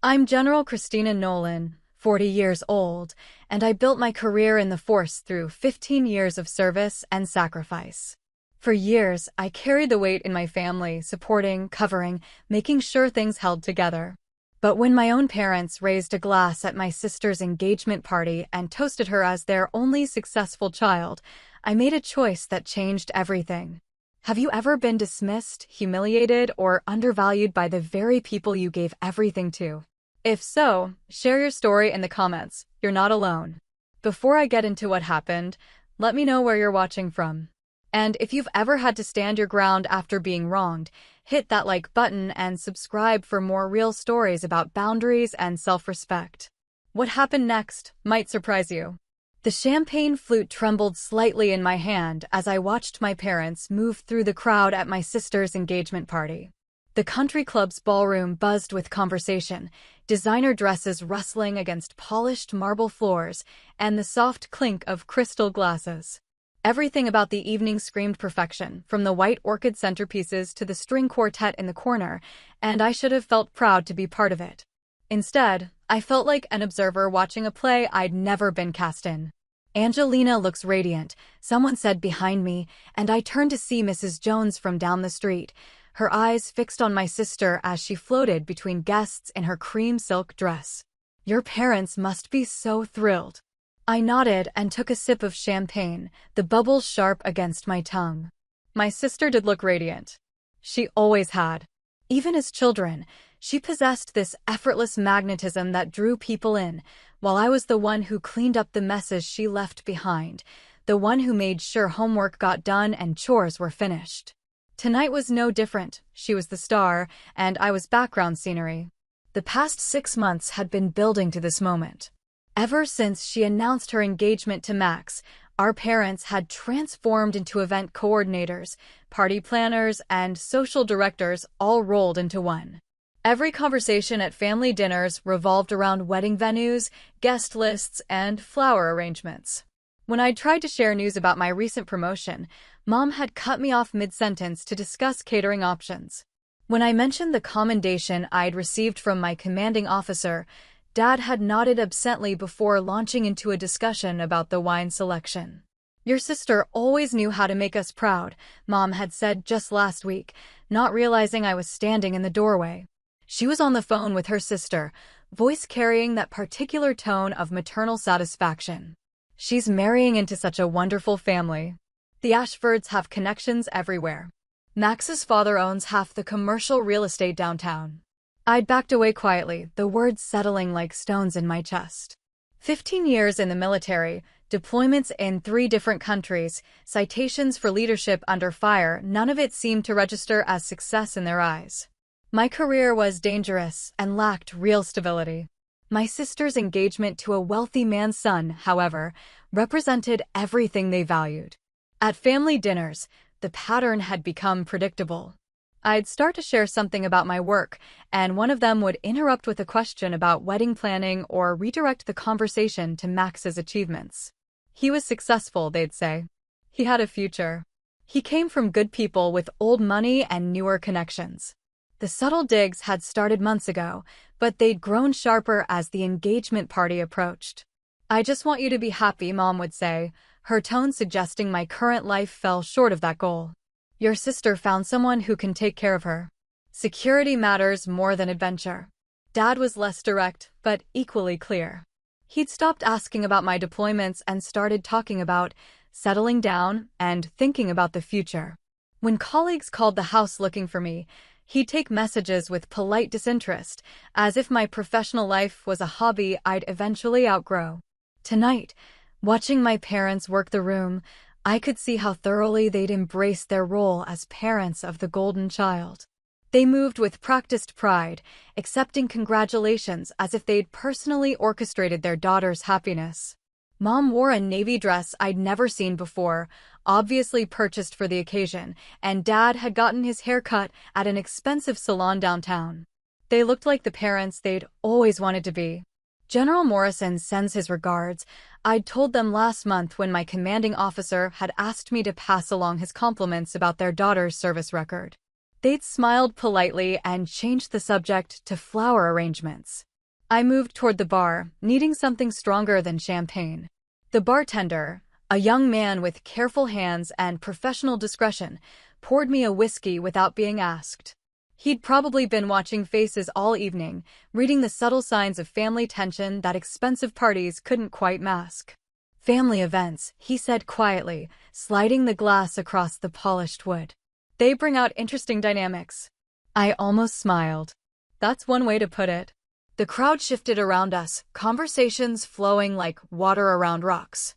I'm General Christina Nolan, 40 years old, and I built my career in the force through 15 years of service and sacrifice. For years, I carried the weight in my family, supporting, covering, making sure things held together. But when my own parents raised a glass at my sister's engagement party and toasted her as their only successful child, I made a choice that changed everything. Have you ever been dismissed, humiliated, or undervalued by the very people you gave everything to? If so, share your story in the comments. You're not alone. Before I get into what happened, let me know where you're watching from. And if you've ever had to stand your ground after being wronged, hit that like button and subscribe for more real stories about boundaries and self-respect. What happened next might surprise you. The champagne flute trembled slightly in my hand as I watched my parents move through the crowd at my sister's engagement party. The country club's ballroom buzzed with conversation, designer dresses rustling against polished marble floors, and the soft clink of crystal glasses. Everything about the evening screamed perfection, from the white orchid centerpieces to the string quartet in the corner, and I should have felt proud to be part of it. Instead, I felt like an observer watching a play I'd never been cast in. "Angelina looks radiant," someone said behind me, and I turned to see Mrs. Jones from down the street, her eyes fixed on my sister as she floated between guests in her cream silk dress. "Your parents must be so thrilled." I nodded and took a sip of champagne, the bubbles sharp against my tongue. My sister did look radiant. She always had. Even as children, she possessed this effortless magnetism that drew people in, while I was the one who cleaned up the messes she left behind, the one who made sure homework got done and chores were finished. Tonight was no different. She was the star, and I was background scenery. The past 6 months had been building to this moment. Ever since she announced her engagement to Max, our parents had transformed into event coordinators, party planners, and social directors all rolled into one. Every conversation at family dinners revolved around wedding venues, guest lists, and flower arrangements. When I tried to share news about my recent promotion, Mom had cut me off mid-sentence to discuss catering options. When I mentioned the commendation I'd received from my commanding officer, Dad had nodded absently before launching into a discussion about the wine selection. "Your sister always knew how to make us proud," Mom had said just last week, not realizing I was standing in the doorway. She was on the phone with her sister, voice carrying that particular tone of maternal satisfaction. "She's marrying into such a wonderful family. The Ashfords have connections everywhere. Max's father owns half the commercial real estate downtown." I'd backed away quietly, the words settling like stones in my chest. 15 years in the military, deployments in 3 different countries, citations for leadership under fire, none of it seemed to register as success in their eyes. My career was dangerous and lacked real stability. My sister's engagement to a wealthy man's son, however, represented everything they valued. At family dinners, the pattern had become predictable. I'd start to share something about my work, and one of them would interrupt with a question about wedding planning or redirect the conversation to Max's achievements. He was successful, they'd say. He had a future. He came from good people with old money and newer connections. The subtle digs had started months ago, but they'd grown sharper as the engagement party approached. "I just want you to be happy," Mom would say, her tone suggesting my current life fell short of that goal. "Your sister found someone who can take care of her. Security matters more than adventure." Dad was less direct, but equally clear. He'd stopped asking about my deployments and started talking about settling down and thinking about the future. When colleagues called the house looking for me, he'd take messages with polite disinterest, as if my professional life was a hobby I'd eventually outgrow. Tonight, watching my parents work the room, I could see how thoroughly they'd embraced their role as parents of the golden child. They moved with practiced pride, accepting congratulations as if they'd personally orchestrated their daughter's happiness. Mom wore a navy dress I'd never seen before, obviously purchased for the occasion, and Dad had gotten his hair cut at an expensive salon downtown. They looked like the parents they'd always wanted to be. "General Morrison sends his regards," I'd told them last month when my commanding officer had asked me to pass along his compliments about their daughter's service record. They'd smiled politely and changed the subject to flower arrangements. I moved toward the bar, needing something stronger than champagne. The bartender, a young man with careful hands and professional discretion, poured me a whiskey without being asked. He'd probably been watching faces all evening, reading the subtle signs of family tension that expensive parties couldn't quite mask. Family events, he said quietly, sliding the glass across the polished wood. They bring out interesting dynamics. I almost smiled. That's one way to put it. The crowd shifted around us, conversations flowing like water around rocks.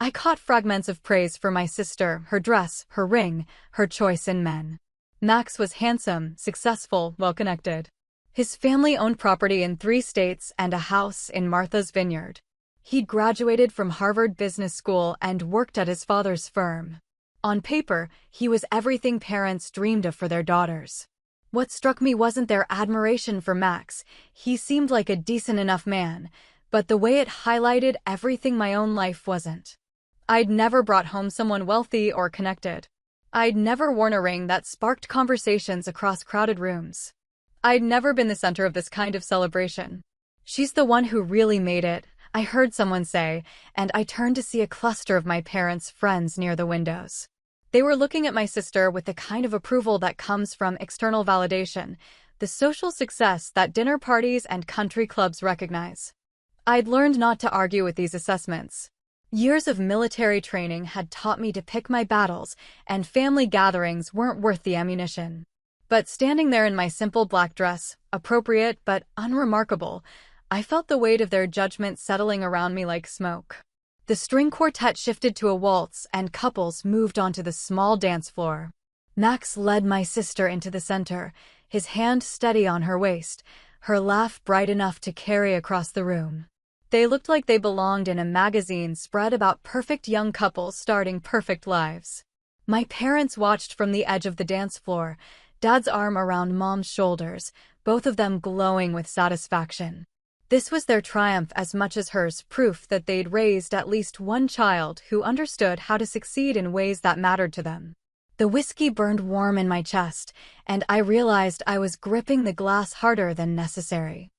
I caught fragments of praise for my sister, her dress, her ring, her choice in men. Max was handsome, successful, well-connected. His family owned property in 3 states and a house in Martha's Vineyard. He'd graduated from Harvard Business School and worked at his father's firm. On paper, he was everything parents dreamed of for their daughters. What struck me wasn't their admiration for Max. He seemed like a decent enough man, but the way it highlighted everything my own life wasn't. I'd never brought home someone wealthy or connected. I'd never worn a ring that sparked conversations across crowded rooms. I'd never been the center of this kind of celebration. "She's the one who really made it," I heard someone say, and I turned to see a cluster of my parents' friends near the windows. They were looking at my sister with the kind of approval that comes from external validation, the social success that dinner parties and country clubs recognize. I'd learned not to argue with these assessments. Years of military training had taught me to pick my battles, and family gatherings weren't worth the ammunition. But standing there in my simple black dress, appropriate but unremarkable, I felt the weight of their judgment settling around me like smoke. The string quartet shifted to a waltz, and couples moved onto the small dance floor. Max led my sister into the center, his hand steady on her waist, her laugh bright enough to carry across the room. They looked like they belonged in a magazine spread about perfect young couples starting perfect lives. My parents watched from the edge of the dance floor, Dad's arm around Mom's shoulders, both of them glowing with satisfaction. This was their triumph as much as hers, proof that they'd raised at least one child who understood how to succeed in ways that mattered to them. The whiskey burned warm in my chest, and I realized I was gripping the glass harder than necessary.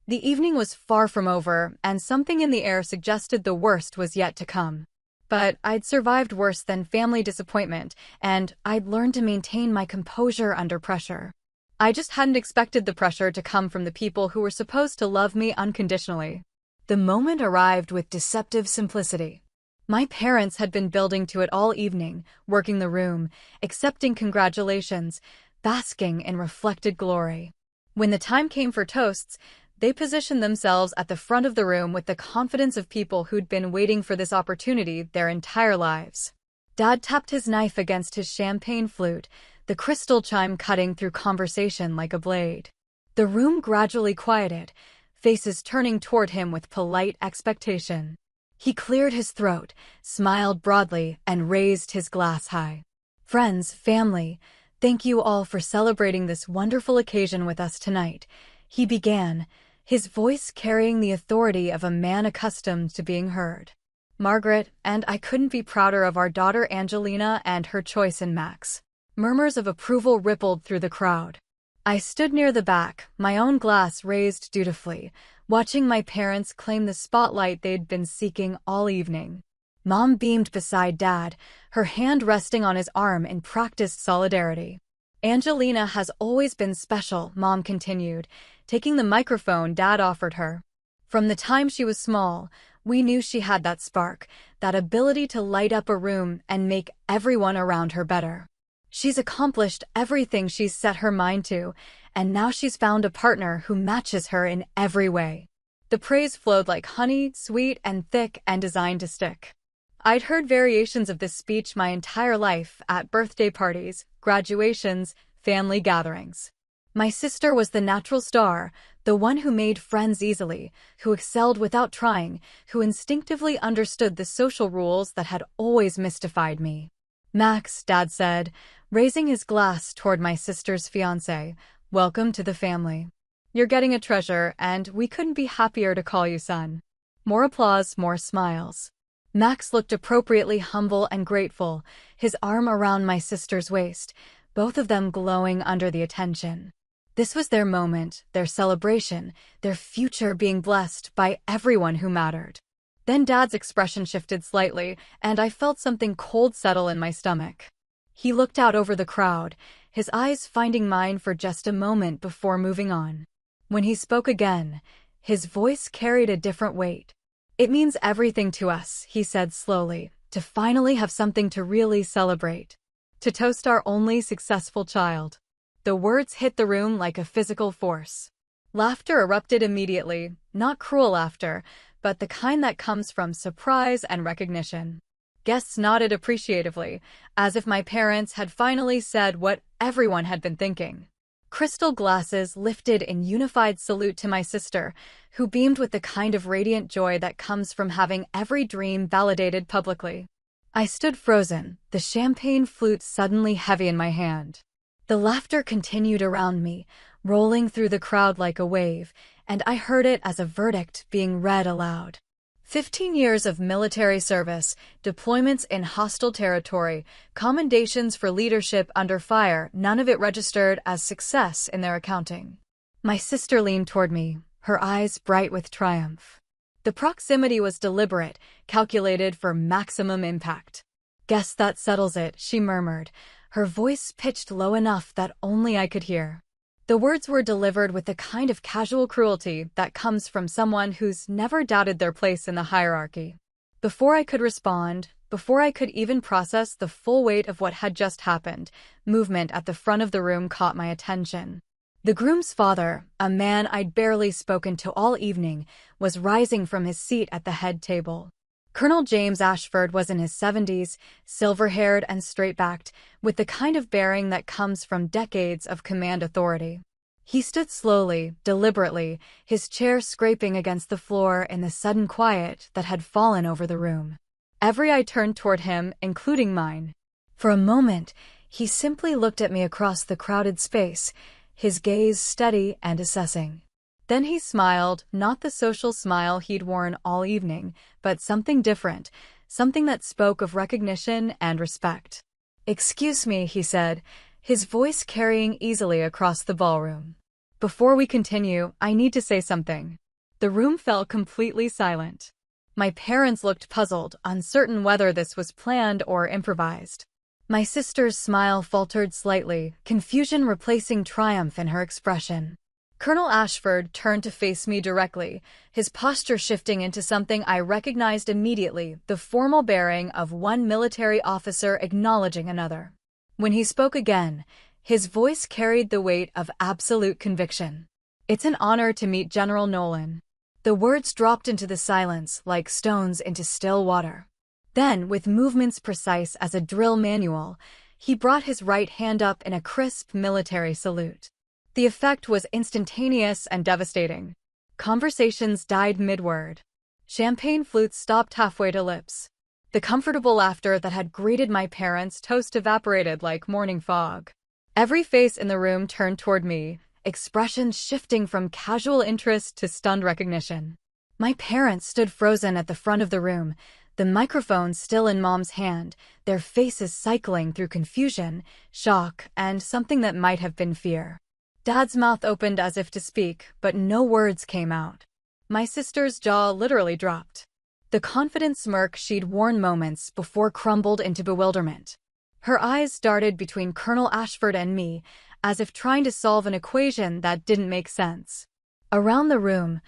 The evening was far from over, and something in the air suggested the worst was yet to come. But I'd survived worse than family disappointment, and I'd learned to maintain my composure under pressure. I just hadn't expected the pressure to come from the people who were supposed to love me unconditionally. The moment arrived with deceptive simplicity. My parents had been building to it all evening, working the room, accepting congratulations, basking in reflected glory. When the time came for toasts, they positioned themselves at the front of the room with the confidence of people who'd been waiting for this opportunity their entire lives. Dad tapped his knife against his champagne flute, the crystal chime cutting through conversation like a blade. The room gradually quieted, faces turning toward him with polite expectation. He cleared his throat, smiled broadly, and raised his glass high. "Friends, family, thank you all for celebrating this wonderful occasion with us tonight," he began, his voice carrying the authority of a man accustomed to being heard. "Margaret and I couldn't be prouder of our daughter Angelina and her choice in Max." Murmurs of approval rippled through the crowd. I stood near the back, my own glass raised dutifully, watching my parents claim the spotlight they'd been seeking all evening. Mom beamed beside Dad, her hand resting on his arm in practiced solidarity. "Angelina has always been special," Mom continued, taking the microphone Dad offered her. "From the time she was small, we knew she had that spark, that ability to light up a room and make everyone around her better. She's accomplished everything she's set her mind to, and now she's found a partner who matches her in every way." The praise flowed like honey, sweet and thick and designed to stick. I'd heard variations of this speech my entire life at birthday parties, graduations, family gatherings. My sister was the natural star, the one who made friends easily, who excelled without trying, who instinctively understood the social rules that had always mystified me. "Max," Dad said, raising his glass toward my sister's fiancé, "welcome to the family. You're getting a treasure, and we couldn't be happier to call you son." More applause, more smiles. Max looked appropriately humble and grateful, his arm around my sister's waist, both of them glowing under the attention. This was their moment, their celebration, their future being blessed by everyone who mattered. Then Dad's expression shifted slightly, and I felt something cold settle in my stomach. He looked out over the crowd, his eyes finding mine for just a moment before moving on. When he spoke again, his voice carried a different weight. "It means everything to us," he said slowly, "to finally have something to really celebrate. To toast our only successful child." The words hit the room like a physical force. Laughter erupted immediately, not cruel laughter, but the kind that comes from surprise and recognition. Guests nodded appreciatively, as if my parents had finally said what everyone had been thinking. Crystal glasses lifted in unified salute to my sister, who beamed with the kind of radiant joy that comes from having every dream validated publicly. I stood frozen, the champagne flute suddenly heavy in my hand. The laughter continued around me, rolling through the crowd like a wave, and I heard it as a verdict being read aloud. 15 years of military service, deployments in hostile territory, commendations for leadership under fire, none of it registered as success in their accounting. My sister leaned toward me, her eyes bright with triumph. The proximity was deliberate, calculated for maximum impact. "Guess that settles it," she murmured, her voice pitched low enough that only I could hear. The words were delivered with the kind of casual cruelty that comes from someone who's never doubted their place in the hierarchy. Before I could respond, before I could even process the full weight of what had just happened, movement at the front of the room caught my attention. The groom's father, a man I'd barely spoken to all evening, was rising from his seat at the head table. Colonel James Ashford was in his 70s, silver-haired and straight-backed, with the kind of bearing that comes from decades of command authority. He stood slowly, deliberately, his chair scraping against the floor in the sudden quiet that had fallen over the room. Every eye turned toward him, including mine. For a moment, he simply looked at me across the crowded space, his gaze steady and assessing. Then he smiled, not the social smile he'd worn all evening, but something different, something that spoke of recognition and respect. "Excuse me," he said, his voice carrying easily across the ballroom. "Before we continue, I need to say something." The room fell completely silent. My parents looked puzzled, uncertain whether this was planned or improvised. My sister's smile faltered slightly, confusion replacing triumph in her expression. Colonel Ashford turned to face me directly, his posture shifting into something I recognized immediately, the formal bearing of one military officer acknowledging another. When he spoke again, his voice carried the weight of absolute conviction. "It's an honor to meet General Nolan." The words dropped into the silence like stones into still water. Then, with movements precise as a drill manual, he brought his right hand up in a crisp military salute. The effect was instantaneous and devastating. Conversations died mid-word. Champagne flutes stopped halfway to lips. The comfortable laughter that had greeted my parents' toast evaporated like morning fog. Every face in the room turned toward me, expressions shifting from casual interest to stunned recognition. My parents stood frozen at the front of the room, the microphone still in Mom's hand, their faces cycling through confusion, shock, and something that might have been fear. Dad's mouth opened as if to speak, but no words came out. My sister's jaw literally dropped. The confident smirk she'd worn moments before crumbled into bewilderment. Her eyes darted between Colonel Ashford and me, as if trying to solve an equation that didn't make sense. Around the room,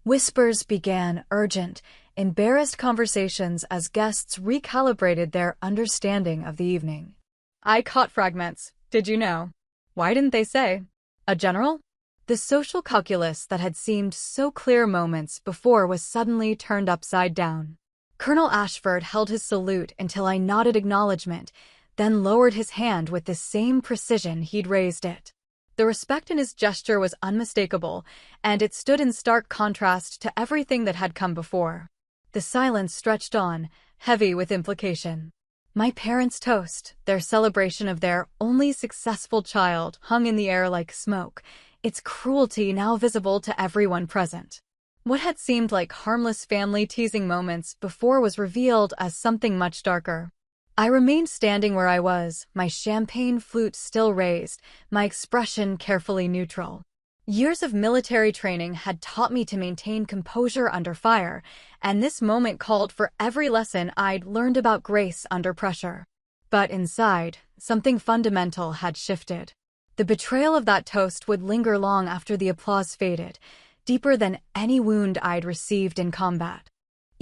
whispers began, urgent, embarrassed conversations as guests recalibrated their understanding of the evening. I caught fragments. "Did you know? Why didn't they say? A general?" The social calculus that had seemed so clear moments before was suddenly turned upside down. Colonel Ashford held his salute until I nodded acknowledgement, then lowered his hand with the same precision he'd raised it. The respect in his gesture was unmistakable, and it stood in stark contrast to everything that had come before. The silence stretched on, heavy with implication. My parents' toast, their celebration of their only successful child, hung in the air like smoke, its cruelty now visible to everyone present. What had seemed like harmless family teasing moments before was revealed as something much darker. I remained standing where I was, my champagne flute still raised, my expression carefully neutral. Years of military training had taught me to maintain composure under fire, and this moment called for every lesson I'd learned about grace under pressure. But inside, something fundamental had shifted. The betrayal of that toast would linger long after the applause faded, deeper than any wound I'd received in combat.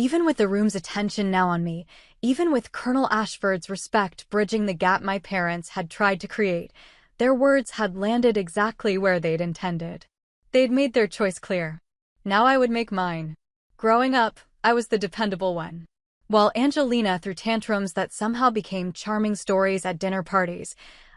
Even with the room's attention now on me, even with Colonel Ashford's respect bridging the gap my parents had tried to create, their words had landed exactly where they'd intended. They'd made their choice clear. Now I would make mine. Growing up, I was the dependable one. While Angelina threw tantrums that somehow became charming stories at dinner parties,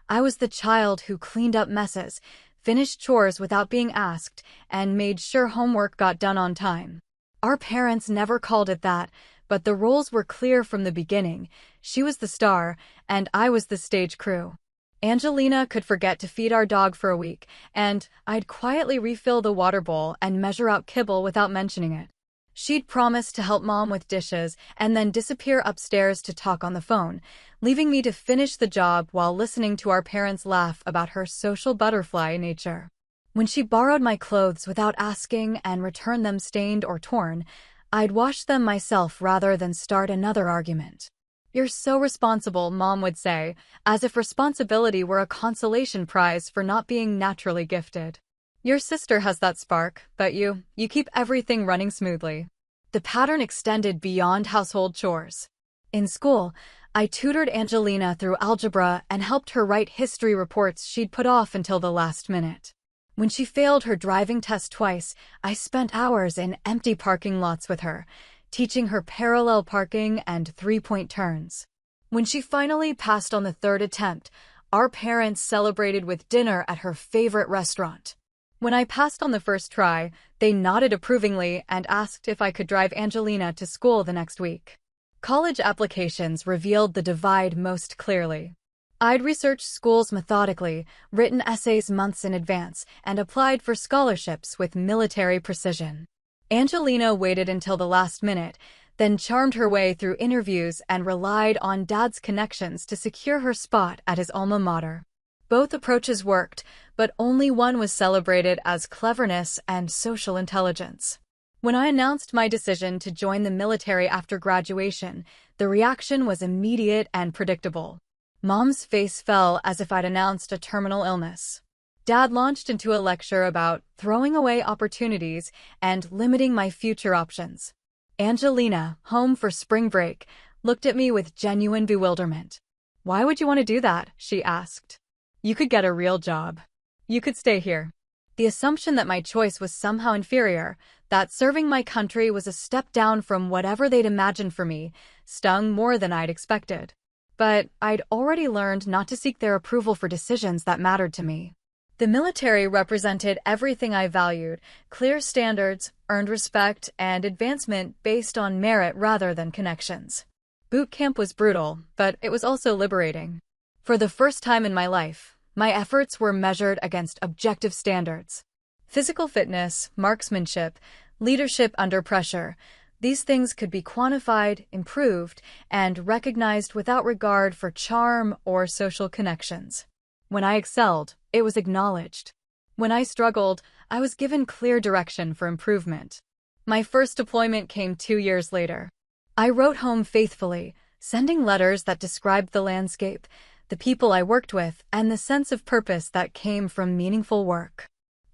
I was the child who cleaned up messes, finished chores without being asked, and made sure homework got done on time. Our parents never called it that, but the roles were clear from the beginning. She was the star, and I was the stage crew. Angelina could forget to feed our dog for a week, and I'd quietly refill the water bowl and measure out kibble without mentioning it. She'd promise to help Mom with dishes and then disappear upstairs to talk on the phone, leaving me to finish the job while listening to our parents laugh about her social butterfly nature. When she borrowed my clothes without asking and returned them stained or torn, I'd wash them myself rather than start another argument. "You're so responsible," Mom would say, as if responsibility were a consolation prize for not being naturally gifted. "Your sister has that spark, but you keep everything running smoothly." The pattern extended beyond household chores. In school, I tutored Angelina through algebra and helped her write history reports she'd put off until the last minute. When she failed her driving test twice, I spent hours in empty parking lots with her, teaching her parallel parking and three-point turns. When she finally passed on the third attempt, our parents celebrated with dinner at her favorite restaurant. When I passed on the first try, they nodded approvingly and asked if I could drive Angelina to school the next week. College applications revealed the divide most clearly. I'd researched schools methodically, written essays months in advance, and applied for scholarships with military precision. Angelina waited until the last minute, then charmed her way through interviews and relied on Dad's connections to secure her spot at his alma mater. Both approaches worked, but only one was celebrated as cleverness and social intelligence. When I announced my decision to join the military after graduation, the reaction was immediate and predictable. Mom's face fell as if I'd announced a terminal illness. Dad launched into a lecture about throwing away opportunities and limiting my future options. Angelina, home for spring break, looked at me with genuine bewilderment. "Why would you want to do that?" she asked. "You could get a real job. You could stay here." The assumption that my choice was somehow inferior, that serving my country was a step down from whatever they'd imagined for me, stung more than I'd expected. But I'd already learned not to seek their approval for decisions that mattered to me. The military represented everything I valued: clear standards, earned respect, and advancement based on merit rather than connections. Boot camp was brutal, but it was also liberating. For the first time in my life, my efforts were measured against objective standards. Physical fitness, marksmanship, leadership under pressure — these things could be quantified, improved, and recognized without regard for charm or social connections. When I excelled, it was acknowledged. When I struggled, I was given clear direction for improvement. My first deployment came 2 years later. I wrote home faithfully, sending letters that described the landscape, the people I worked with, and the sense of purpose that came from meaningful work.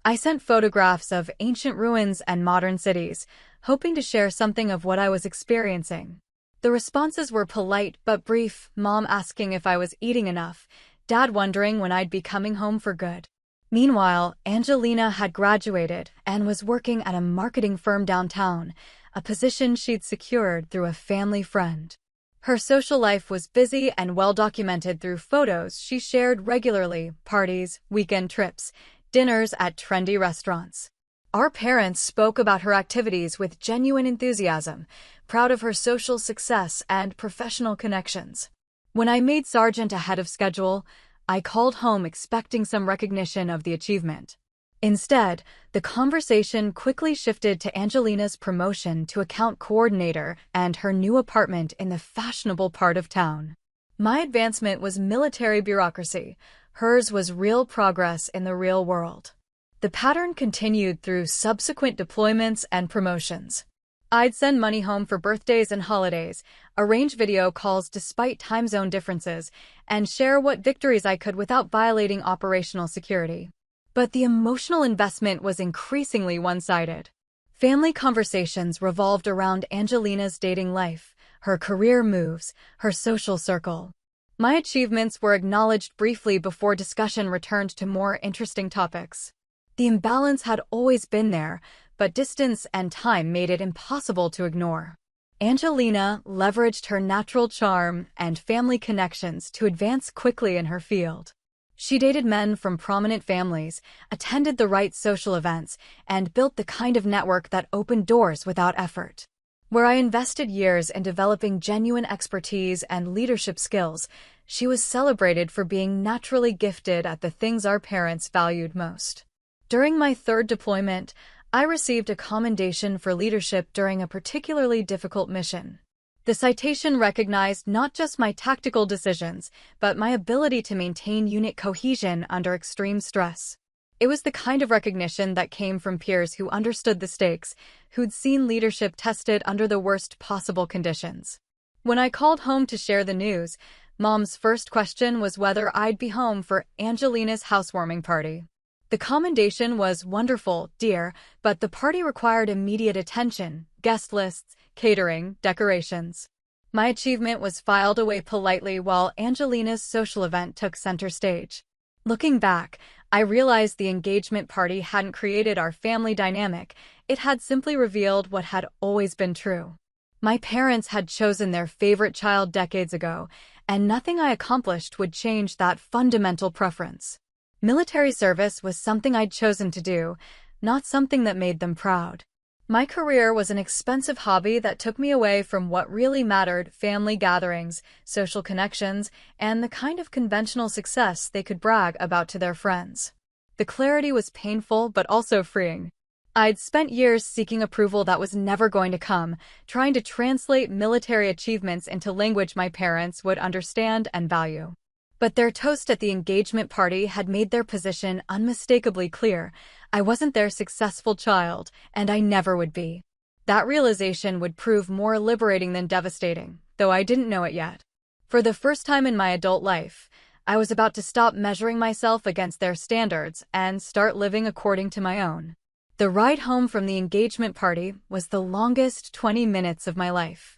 I sent photographs of ancient ruins and modern cities, hoping to share something of what I was experiencing. The responses were polite but brief: Mom asking if I was eating enough, Dad wondering when I'd be coming home for good. Meanwhile, Angelina had graduated and was working at a marketing firm downtown, a position she'd secured through a family friend. Her social life was busy and well documented through photos she shared regularly: parties, weekend trips, dinners at trendy restaurants. Our parents spoke about her activities with genuine enthusiasm, proud of her social success and professional connections. When I made sergeant ahead of schedule, I called home expecting some recognition of the achievement. Instead, the conversation quickly shifted to Angelina's promotion to account coordinator and her new apartment in the fashionable part of town. My advancement was military bureaucracy. Hers was real progress in the real world. The pattern continued through subsequent deployments and promotions. I'd send money home for birthdays and holidays, arrange video calls despite time zone differences, and share what victories I could without violating operational security. But the emotional investment was increasingly one-sided. Family conversations revolved around Angelina's dating life, her career moves, her social circle. My achievements were acknowledged briefly before discussion returned to more interesting topics. The imbalance had always been there, but distance and time made it impossible to ignore. Angelina leveraged her natural charm and family connections to advance quickly in her field. She dated men from prominent families, attended the right social events, and built the kind of network that opened doors without effort. Where I invested years in developing genuine expertise and leadership skills, she was celebrated for being naturally gifted at the things our parents valued most. During my third deployment, I received a commendation for leadership during a particularly difficult mission. The citation recognized not just my tactical decisions, but my ability to maintain unit cohesion under extreme stress. It was the kind of recognition that came from peers who understood the stakes, who'd seen leadership tested under the worst possible conditions. When I called home to share the news, Mom's first question was whether I'd be home for Angelina's housewarming party. The commendation was wonderful, dear, but the party required immediate attention, guest lists, catering, decorations. My achievement was filed away politely while Angelina's social event took center stage. Looking back, I realized the engagement party hadn't created our family dynamic, it had simply revealed what had always been true. My parents had chosen their favorite child decades ago, and nothing I accomplished would change that fundamental preference. Military service was something I'd chosen to do, not something that made them proud. My career was an expensive hobby that took me away from what really mattered: family gatherings, social connections, and the kind of conventional success they could brag about to their friends. The clarity was painful but also freeing. I'd spent years seeking approval that was never going to come, trying to translate military achievements into language my parents would understand and value. But their toast at the engagement party had made their position unmistakably clear. I wasn't their successful child, and I never would be. That realization would prove more liberating than devastating, though I didn't know it yet. For the first time in my adult life, I was about to stop measuring myself against their standards and start living according to my own. The ride home from the engagement party was the longest 20 minutes of my life.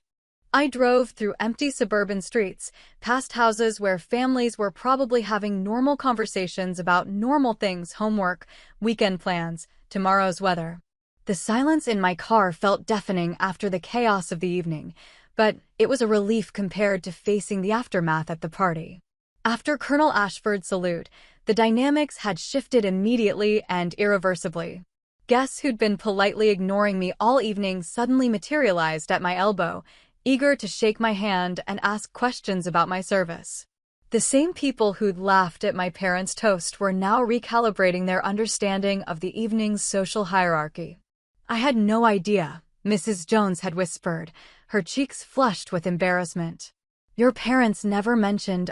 I drove through empty suburban streets, past houses where families were probably having normal conversations about normal things: homework, weekend plans, tomorrow's weather. The silence in my car felt deafening after the chaos of the evening, but it was a relief compared to facing the aftermath at the party. After Colonel Ashford's salute, the dynamics had shifted immediately and irreversibly. Guests who'd been politely ignoring me all evening suddenly materialized at my elbow, eager to shake my hand and ask questions about my service. The same people who'd laughed at my parents' toast were now recalibrating their understanding of the evening's social hierarchy. "I had no idea," Mrs. Jones had whispered, her cheeks flushed with embarrassment. "Your parents never mentioned,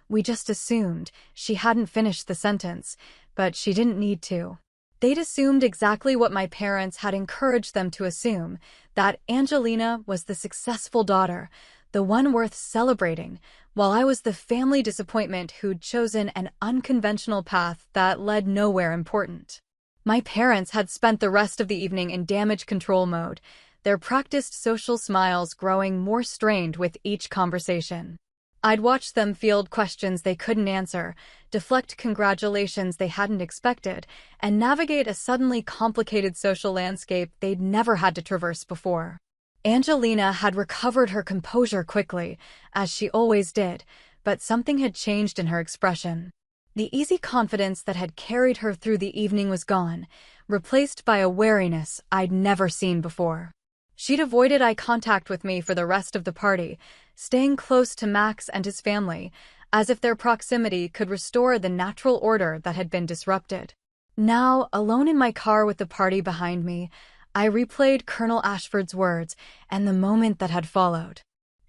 we just assumed." She hadn't finished the sentence, but she didn't need to. They'd assumed exactly what my parents had encouraged them to assume, that Angelina was the successful daughter, the one worth celebrating, while I was the family disappointment who'd chosen an unconventional path that led nowhere important. My parents had spent the rest of the evening in damage control mode, their practiced social smiles growing more strained with each conversation. I'd watched them field questions they couldn't answer, deflect congratulations they hadn't expected, and navigate a suddenly complicated social landscape they'd never had to traverse before. Angelina had recovered her composure quickly, as she always did, but something had changed in her expression. The easy confidence that had carried her through the evening was gone, replaced by a wariness I'd never seen before. She'd avoided eye contact with me for the rest of the party, staying close to Max and his family, as if their proximity could restore the natural order that had been disrupted. Now, alone in my car with the party behind me, I replayed Colonel Ashford's words and the moment that had followed.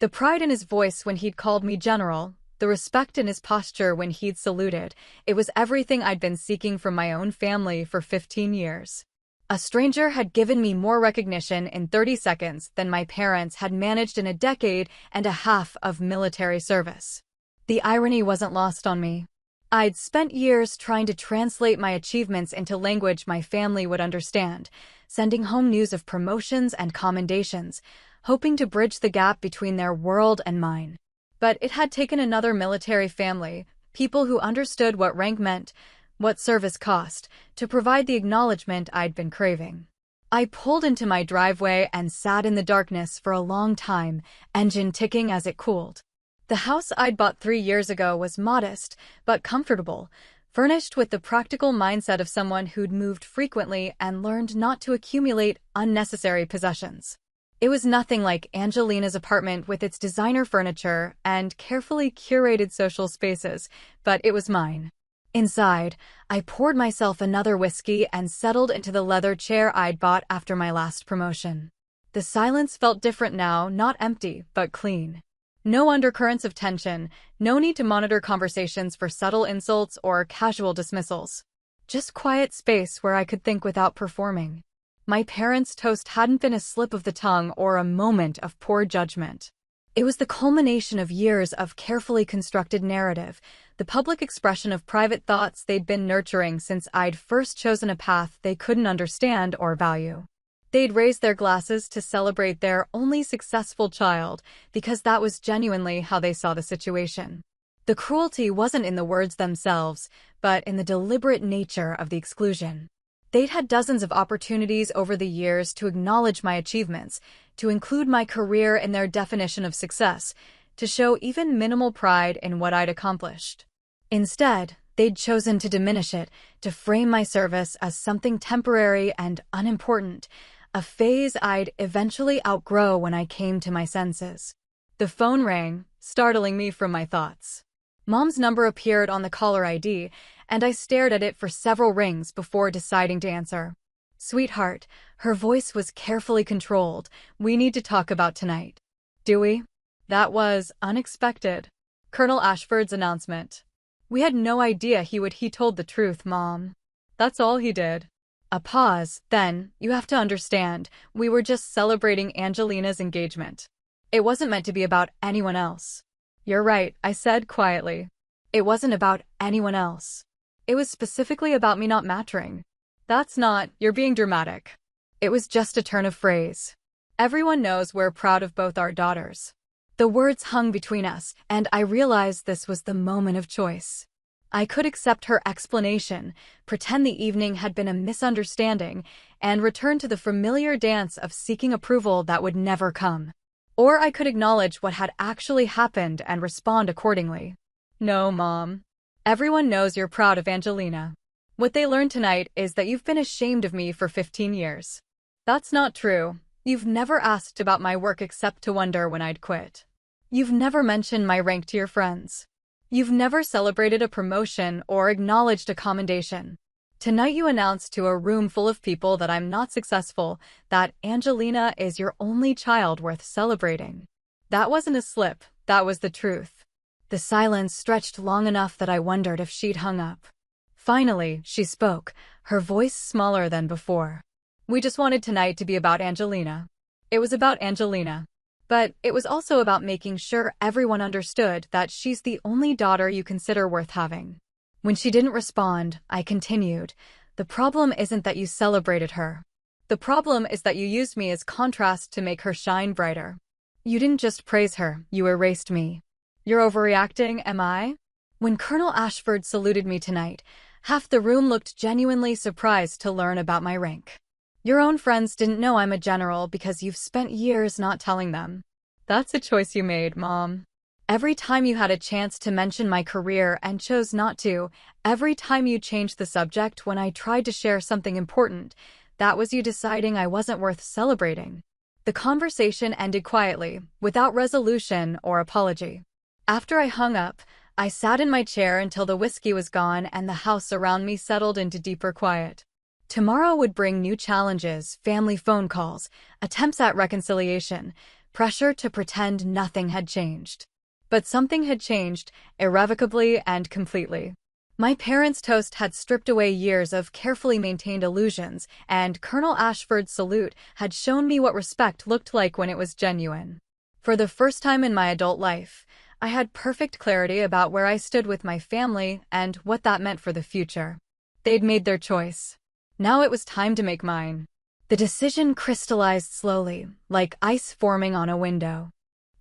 The pride in his voice when he'd called me general, the respect in his posture when he'd saluted, it was everything I'd been seeking from my own family for 15 years. A stranger had given me more recognition in 30 seconds than my parents had managed in a decade and a half of military service. The irony wasn't lost on me. I'd spent years trying to translate my achievements into language my family would understand, sending home news of promotions and commendations, hoping to bridge the gap between their world and mine. But it had taken another military family, people who understood what rank meant, what service cost, to provide the acknowledgement I'd been craving. I pulled into my driveway and sat in the darkness for a long time, engine ticking as it cooled. The house I'd bought 3 years ago was modest, but comfortable, furnished with the practical mindset of someone who'd moved frequently and learned not to accumulate unnecessary possessions. It was nothing like Angelina's apartment with its designer furniture and carefully curated social spaces, but it was mine. Inside, I poured myself another whiskey and settled into the leather chair I'd bought after my last promotion. The silence felt different now, not empty, but clean. No undercurrents of tension, no need to monitor conversations for subtle insults or casual dismissals. Just quiet space where I could think without performing. My parents' toast hadn't been a slip of the tongue or a moment of poor judgment. It was the culmination of years of carefully constructed narrative, the public expression of private thoughts they'd been nurturing since I'd first chosen a path they couldn't understand or value. They'd raised their glasses to celebrate their only successful child because that was genuinely how they saw the situation. The cruelty wasn't in the words themselves, but in the deliberate nature of the exclusion. They'd had dozens of opportunities over the years to acknowledge my achievements, to include my career in their definition of success, to show even minimal pride in what I'd accomplished. Instead, they'd chosen to diminish it, to frame my service as something temporary and unimportant, a phase I'd eventually outgrow when I came to my senses. The phone rang, startling me from my thoughts. Mom's number appeared on the caller ID, and I stared at it for several rings before deciding to answer. "Sweetheart," her voice was carefully controlled, "we need to talk about tonight." "Do we?" That was unexpected. Colonel Ashford's announcement. "We had no idea he told the truth, Mom." "That's all he did." A pause, then, "You have to understand, we were just celebrating Angelina's engagement. It wasn't meant to be about anyone else." "You're right," I said quietly. "It wasn't about anyone else. It was specifically about me not mattering." "That's not, you're being dramatic." It was just a turn of phrase. "Everyone knows we're proud of both our daughters." The words hung between us, and I realized this was the moment of choice. I could accept her explanation, pretend the evening had been a misunderstanding, and return to the familiar dance of seeking approval that would never come. Or I could acknowledge what had actually happened and respond accordingly. "No, Mom. Everyone knows you're proud of Angelina. What they learned tonight is that you've been ashamed of me for 15 years. That's not true. You've never asked about my work except to wonder when I'd quit. You've never mentioned my rank to your friends. You've never celebrated a promotion or acknowledged a commendation. Tonight you announced to a room full of people that I'm not successful, that Angelina is your only child worth celebrating. That wasn't a slip, that was the truth." The silence stretched long enough that I wondered if she'd hung up. Finally, she spoke, her voice smaller than before. "We just wanted tonight to be about Angelina. It was about Angelina. But it was also about making sure everyone understood that she's the only daughter you consider worth having." When she didn't respond, I continued, "The problem isn't that you celebrated her. The problem is that you used me as contrast to make her shine brighter. You didn't just praise her, you erased me." "You're overreacting, am I?" When Colonel Ashford saluted me tonight, half the room looked genuinely surprised to learn about my rank. "Your own friends didn't know I'm a general because you've spent years not telling them." "That's a choice you made, Mom. Every time you had a chance to mention my career and chose not to, every time you changed the subject when I tried to share something important, that was you deciding I wasn't worth celebrating." The conversation ended quietly, without resolution or apology. After I hung up, I sat in my chair until the whiskey was gone and the house around me settled into deeper quiet. Tomorrow would bring new challenges, family phone calls, attempts at reconciliation, pressure to pretend nothing had changed. But something had changed, irrevocably and completely. My parents' toast had stripped away years of carefully maintained illusions, and Colonel Ashford's salute had shown me what respect looked like when it was genuine. For the first time in my adult life, I had perfect clarity about where I stood with my family and what that meant for the future. They'd made their choice. Now it was time to make mine. The decision crystallized slowly, like ice forming on a window.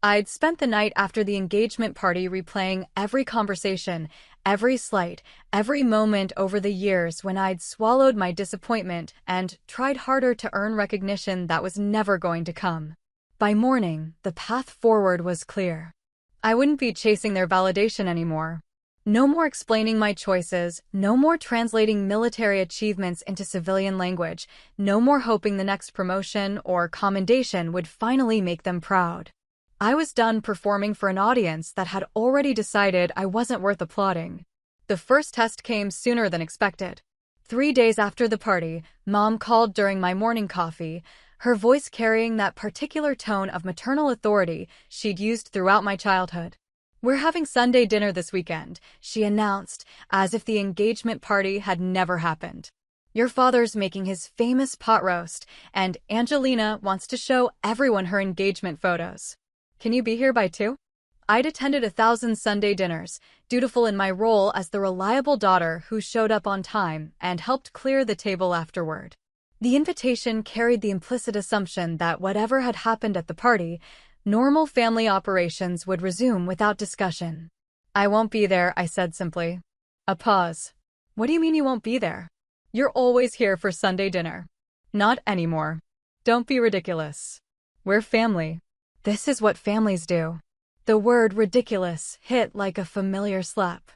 I'd spent the night after the engagement party replaying every conversation, every slight, every moment over the years when I'd swallowed my disappointment and tried harder to earn recognition that was never going to come. By morning, the path forward was clear. I wouldn't be chasing their validation anymore. No more explaining my choices, no more translating military achievements into civilian language, no more hoping the next promotion or commendation would finally make them proud. I was done performing for an audience that had already decided I wasn't worth applauding. The first test came sooner than expected. 3 days after the party, Mom called during my morning coffee, her voice carrying that particular tone of maternal authority she'd used throughout my childhood. "We're having Sunday dinner this weekend," she announced, as if the engagement party had never happened. "Your father's making his famous pot roast, and Angelina wants to show everyone her engagement photos. Can you be here by 2? I'd attended 1,000 Sunday dinners, dutiful in my role as the reliable daughter who showed up on time and helped clear the table afterward. The invitation carried the implicit assumption that whatever had happened at the party, normal family operations would resume without discussion. "I won't be there," I said simply. A pause. "What do you mean you won't be there? You're always here for Sunday dinner." "Not anymore. Don't be ridiculous. We're family. This is what families do." The word ridiculous hit like a familiar slap.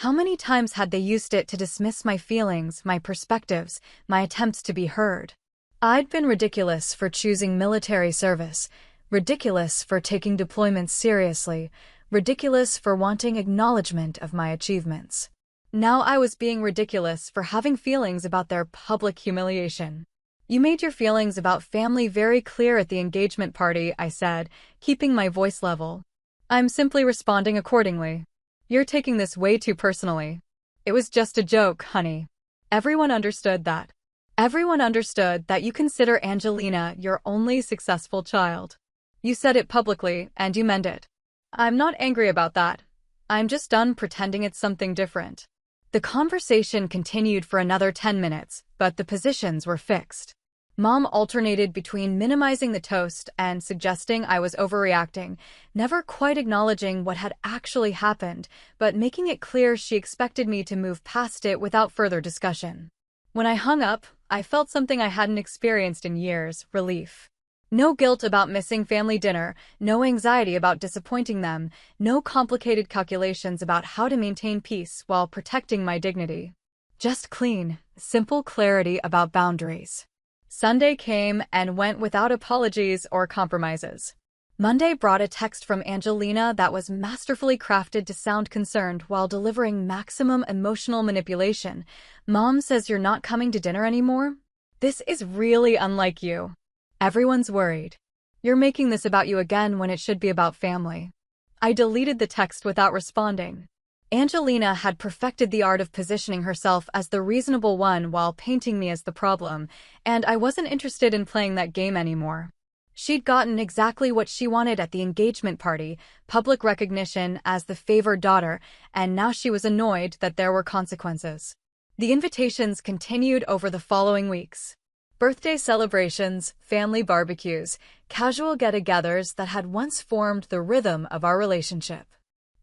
How many times had they used it to dismiss my feelings, my perspectives, my attempts to be heard? I'd been ridiculous for choosing military service, ridiculous for taking deployments seriously, ridiculous for wanting acknowledgement of my achievements. Now I was being ridiculous for having feelings about their public humiliation. "You made your feelings about family very clear at the engagement party," I said, keeping my voice level. "I'm simply responding accordingly. You're taking this way too personally. It was just a joke, honey." Everyone understood that. Everyone understood that you consider Angelina your only successful child. You said it publicly, and you meant it. I'm not angry about that. I'm just done pretending it's something different. The conversation continued for another 10 minutes, but the positions were fixed. Mom alternated between minimizing the toast and suggesting I was overreacting, never quite acknowledging what had actually happened, but making it clear she expected me to move past it without further discussion. When I hung up, I felt something I hadn't experienced in years: relief. No guilt about missing family dinner, no anxiety about disappointing them, no complicated calculations about how to maintain peace while protecting my dignity. Just clean, simple clarity about boundaries. Sunday came and went without apologies or compromises. Monday brought a text from Angelina that was masterfully crafted to sound concerned while delivering maximum emotional manipulation. "Mom says you're not coming to dinner anymore? This is really unlike you. Everyone's worried. You're making this about you again when it should be about family." I deleted the text without responding. Angelina had perfected the art of positioning herself as the reasonable one while painting me as the problem, and I wasn't interested in playing that game anymore. She'd gotten exactly what she wanted at the engagement party, public recognition as the favored daughter, and now she was annoyed that there were consequences. The invitations continued over the following weeks. Birthday celebrations, family barbecues, casual get-togethers that had once formed the rhythm of our relationship.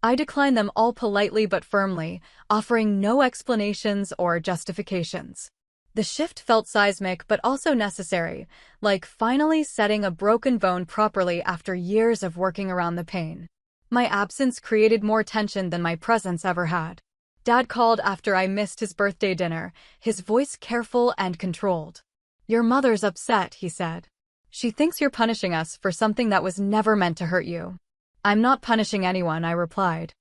I declined them all politely but firmly, offering no explanations or justifications. The shift felt seismic but also necessary, like finally setting a broken bone properly after years of working around the pain. My absence created more tension than my presence ever had. Dad called after I missed his birthday dinner, his voice careful and controlled. "Your mother's upset," he said. "She thinks you're punishing us for something that was never meant to hurt you." "I'm not punishing anyone," I replied.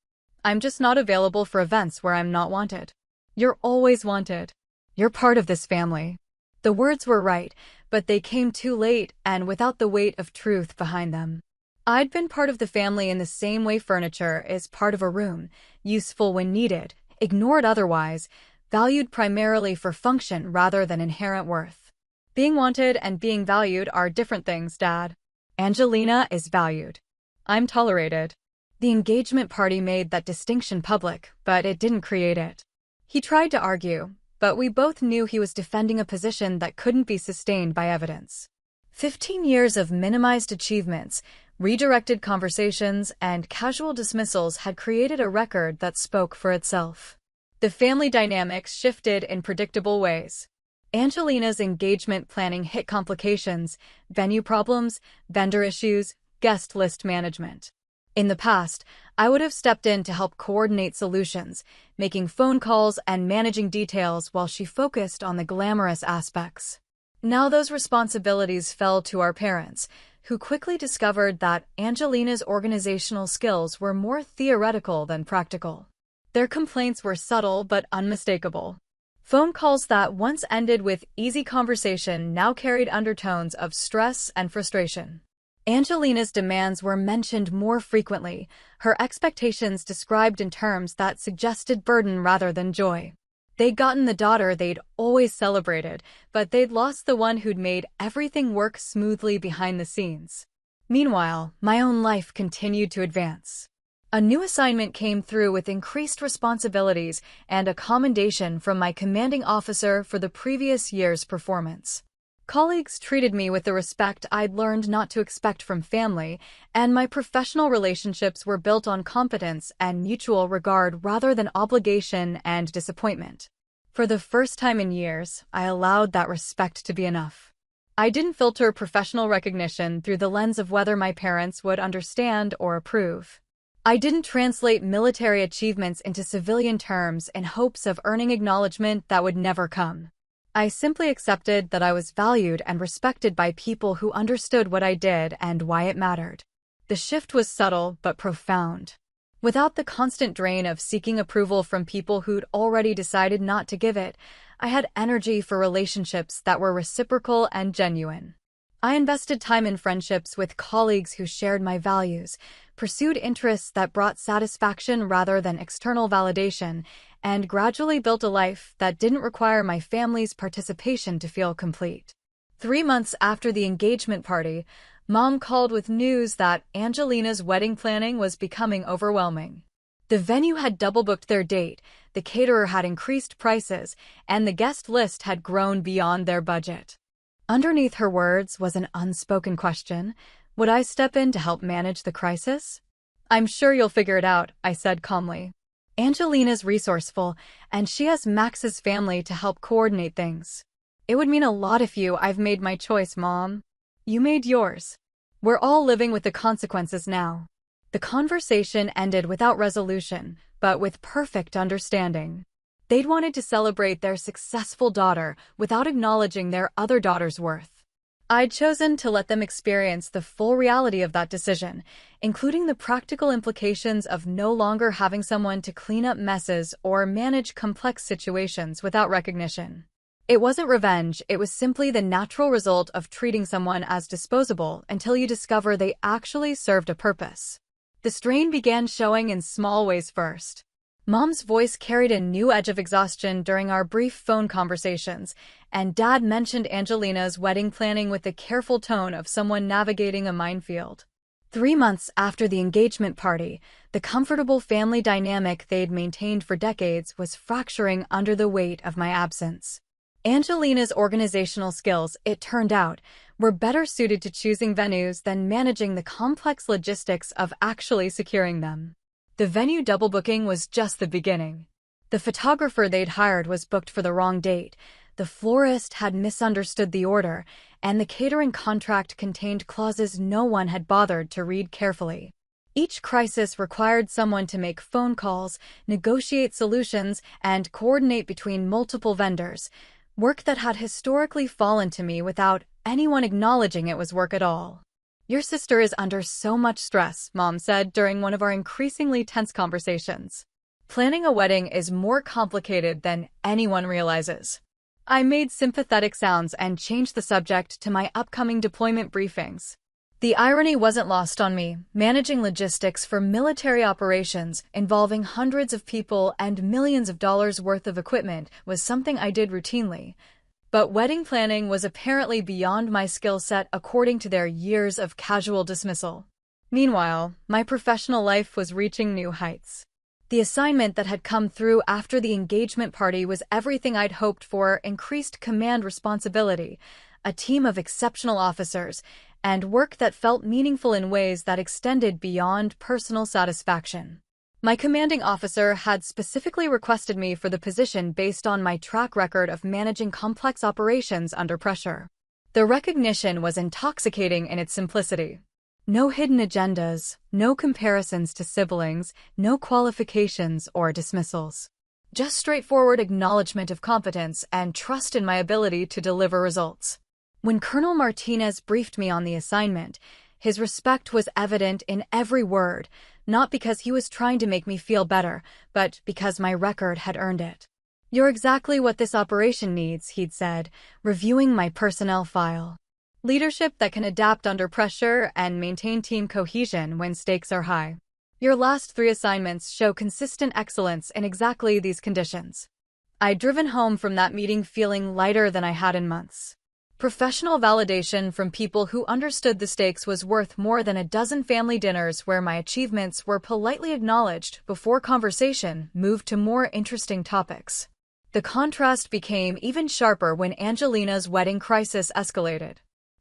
"I'm just not available for events where I'm not wanted." "You're always wanted. You're part of this family." The words were right, but they came too late and without the weight of truth behind them. I'd been part of the family in the same way furniture is part of a room, useful when needed, ignored otherwise, valued primarily for function rather than inherent worth. Being wanted and being valued are different things, Dad. Angelina is valued. I'm tolerated. The engagement party made that distinction public, but it didn't create it. He tried to argue, but we both knew he was defending a position that couldn't be sustained by evidence. 15 years of minimized achievements, redirected conversations, and casual dismissals had created a record that spoke for itself. The family dynamics shifted in predictable ways. Angelina's engagement planning hit complications, venue problems, vendor issues, guest list management. In the past, I would have stepped in to help coordinate solutions, making phone calls and managing details while she focused on the glamorous aspects. Now those responsibilities fell to our parents, who quickly discovered that Angelina's organizational skills were more theoretical than practical. Their complaints were subtle but unmistakable. Phone calls that once ended with easy conversation now carried undertones of stress and frustration. Angelina's demands were mentioned more frequently, her expectations described in terms that suggested burden rather than joy. They'd gotten the daughter they'd always celebrated, but they'd lost the one who'd made everything work smoothly behind the scenes. Meanwhile, my own life continued to advance. A new assignment came through with increased responsibilities and a commendation from my commanding officer for the previous year's performance. Colleagues treated me with the respect I'd learned not to expect from family, and my professional relationships were built on competence and mutual regard rather than obligation and disappointment. For the first time in years, I allowed that respect to be enough. I didn't filter professional recognition through the lens of whether my parents would understand or approve. I didn't translate military achievements into civilian terms in hopes of earning acknowledgement that would never come. I simply accepted that I was valued and respected by people who understood what I did and why it mattered. The shift was subtle but profound. Without the constant drain of seeking approval from people who'd already decided not to give it, I had energy for relationships that were reciprocal and genuine. I invested time in friendships with colleagues who shared my values, pursued interests that brought satisfaction rather than external validation, and gradually built a life that didn't require my family's participation to feel complete. 3 months after the engagement party, Mom called with news that Angelina's wedding planning was becoming overwhelming. The venue had double-booked their date, the caterer had increased prices, and the guest list had grown beyond their budget. Underneath her words was an unspoken question. Would I step in to help manage the crisis? "I'm sure you'll figure it out," I said calmly. "Angelina's resourceful, and she has Max's family to help coordinate things. It would mean a lot if I've made my choice, Mom. You made yours. We're all living with the consequences now." The conversation ended without resolution, but with perfect understanding. They'd wanted to celebrate their successful daughter without acknowledging their other daughter's worth. I'd chosen to let them experience the full reality of that decision, including the practical implications of no longer having someone to clean up messes or manage complex situations without recognition. It wasn't revenge, it was simply the natural result of treating someone as disposable until you discover they actually served a purpose. The strain began showing in small ways first. Mom's voice carried a new edge of exhaustion during our brief phone conversations, and Dad mentioned Angelina's wedding planning with the careful tone of someone navigating a minefield. 3 months after the engagement party, the comfortable family dynamic they'd maintained for decades was fracturing under the weight of my absence. Angelina's organizational skills, it turned out, were better suited to choosing venues than managing the complex logistics of actually securing them. The venue double booking was just the beginning. The photographer they'd hired was booked for the wrong date, the florist had misunderstood the order, and the catering contract contained clauses no one had bothered to read carefully. Each crisis required someone to make phone calls, negotiate solutions, and coordinate between multiple vendors, work that had historically fallen to me without anyone acknowledging it was work at all. "Your sister is under so much stress," Mom said during one of our increasingly tense conversations. "Planning a wedding is more complicated than anyone realizes." I made sympathetic sounds and changed the subject to my upcoming deployment briefings. The irony wasn't lost on me. Managing logistics for military operations involving hundreds of people and millions of dollars worth of equipment was something I did routinely. But wedding planning was apparently beyond my skill set according to their years of casual dismissal. Meanwhile, my professional life was reaching new heights. The assignment that had come through after the engagement party was everything I'd hoped for: increased command responsibility, a team of exceptional officers, and work that felt meaningful in ways that extended beyond personal satisfaction. My commanding officer had specifically requested me for the position based on my track record of managing complex operations under pressure. The recognition was intoxicating in its simplicity. No hidden agendas, no comparisons to siblings, no qualifications or dismissals. Just straightforward acknowledgement of competence and trust in my ability to deliver results. When Colonel Martinez briefed me on the assignment, his respect was evident in every word, not because he was trying to make me feel better, but because my record had earned it. "You're exactly what this operation needs," he'd said, reviewing my personnel file. "Leadership that can adapt under pressure and maintain team cohesion when stakes are high. Your last 3 assignments show consistent excellence in exactly these conditions." I'd driven home from that meeting feeling lighter than I had in months. Professional validation from people who understood the stakes was worth more than a dozen family dinners where my achievements were politely acknowledged before conversation moved to more interesting topics. The contrast became even sharper when Angelina's wedding crisis escalated.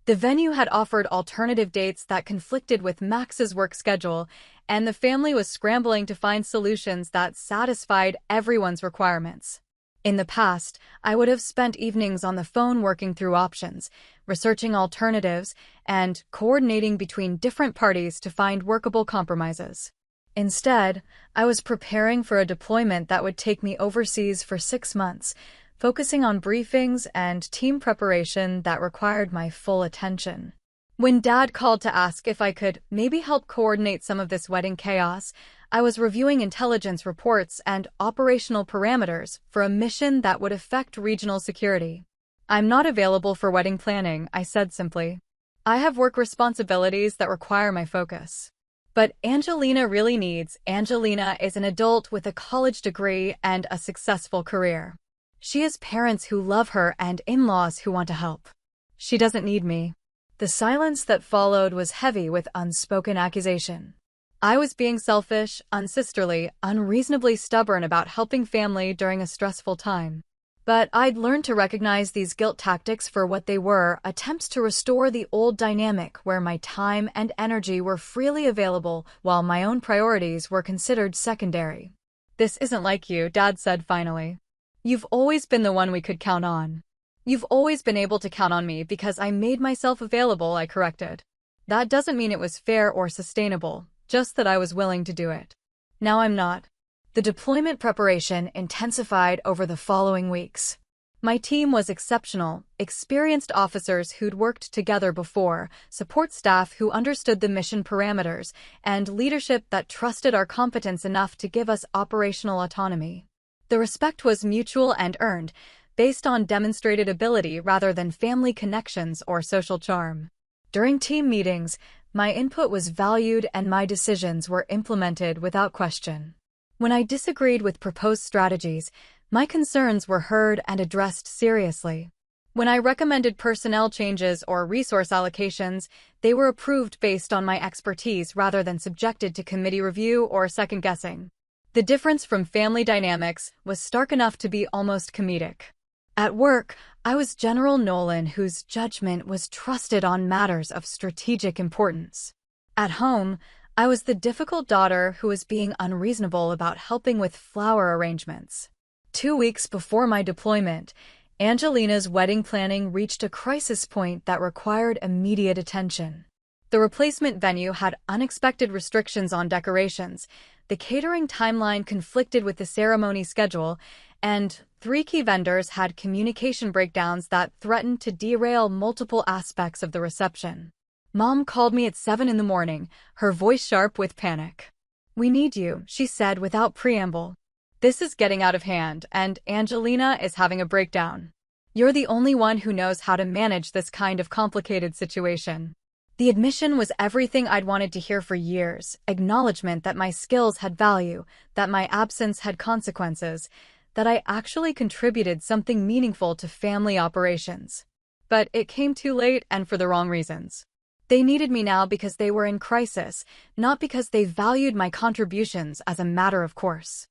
The venue had offered alternative dates that conflicted with Max's work schedule, and the family was scrambling to find solutions that satisfied everyone's requirements. In the past, I would have spent evenings on the phone working through options, researching alternatives, and coordinating between different parties to find workable compromises. Instead, I was preparing for a deployment that would take me overseas for 6 months, focusing on briefings and team preparation that required my full attention. When Dad called to ask if I could maybe help coordinate some of this wedding chaos, I was reviewing intelligence reports and operational parameters for a mission that would affect regional security. "I'm not available for wedding planning," I said simply. "I have work responsibilities that require my focus." But Angelina really needs. Angelina is an adult with a college degree and a successful career. She has parents who love her and in-laws who want to help. She doesn't need me. The silence that followed was heavy with unspoken accusation. I was being selfish, unsisterly, unreasonably stubborn about helping family during a stressful time. But I'd learned to recognize these guilt tactics for what they were: attempts to restore the old dynamic where my time and energy were freely available while my own priorities were considered secondary. "This isn't like you," Dad said finally. "You've always been the one we could count on." "You've always been able to count on me because I made myself available," I corrected. "That doesn't mean it was fair or sustainable, just that I was willing to do it. Now I'm not." The deployment preparation intensified over the following weeks. My team was exceptional: experienced officers who'd worked together before, support staff who understood the mission parameters, and leadership that trusted our competence enough to give us operational autonomy. The respect was mutual and earned, based on demonstrated ability rather than family connections or social charm. During team meetings, my input was valued and my decisions were implemented without question. When I disagreed with proposed strategies, my concerns were heard and addressed seriously. When I recommended personnel changes or resource allocations, they were approved based on my expertise rather than subjected to committee review or second-guessing. The difference from family dynamics was stark enough to be almost comedic. At work, I was General Nolan, whose judgment was trusted on matters of strategic importance. At home, I was the difficult daughter who was being unreasonable about helping with flower arrangements. 2 weeks before my deployment, Angelina's wedding planning reached a crisis point that required immediate attention. The replacement venue had unexpected restrictions on decorations, the catering timeline conflicted with the ceremony schedule, and 3 key vendors had communication breakdowns that threatened to derail multiple aspects of the reception. Mom called me at 7 in the morning, her voice sharp with panic. "We need you," she said without preamble. "This is getting out of hand, and Angelina is having a breakdown. You're the only one who knows how to manage this kind of complicated situation." The admission was everything I'd wanted to hear for years, acknowledgement that my skills had value, that my absence had consequences, that I actually contributed something meaningful to family operations. But it came too late and for the wrong reasons. They needed me now because they were in crisis, not because they valued my contributions as a matter of course.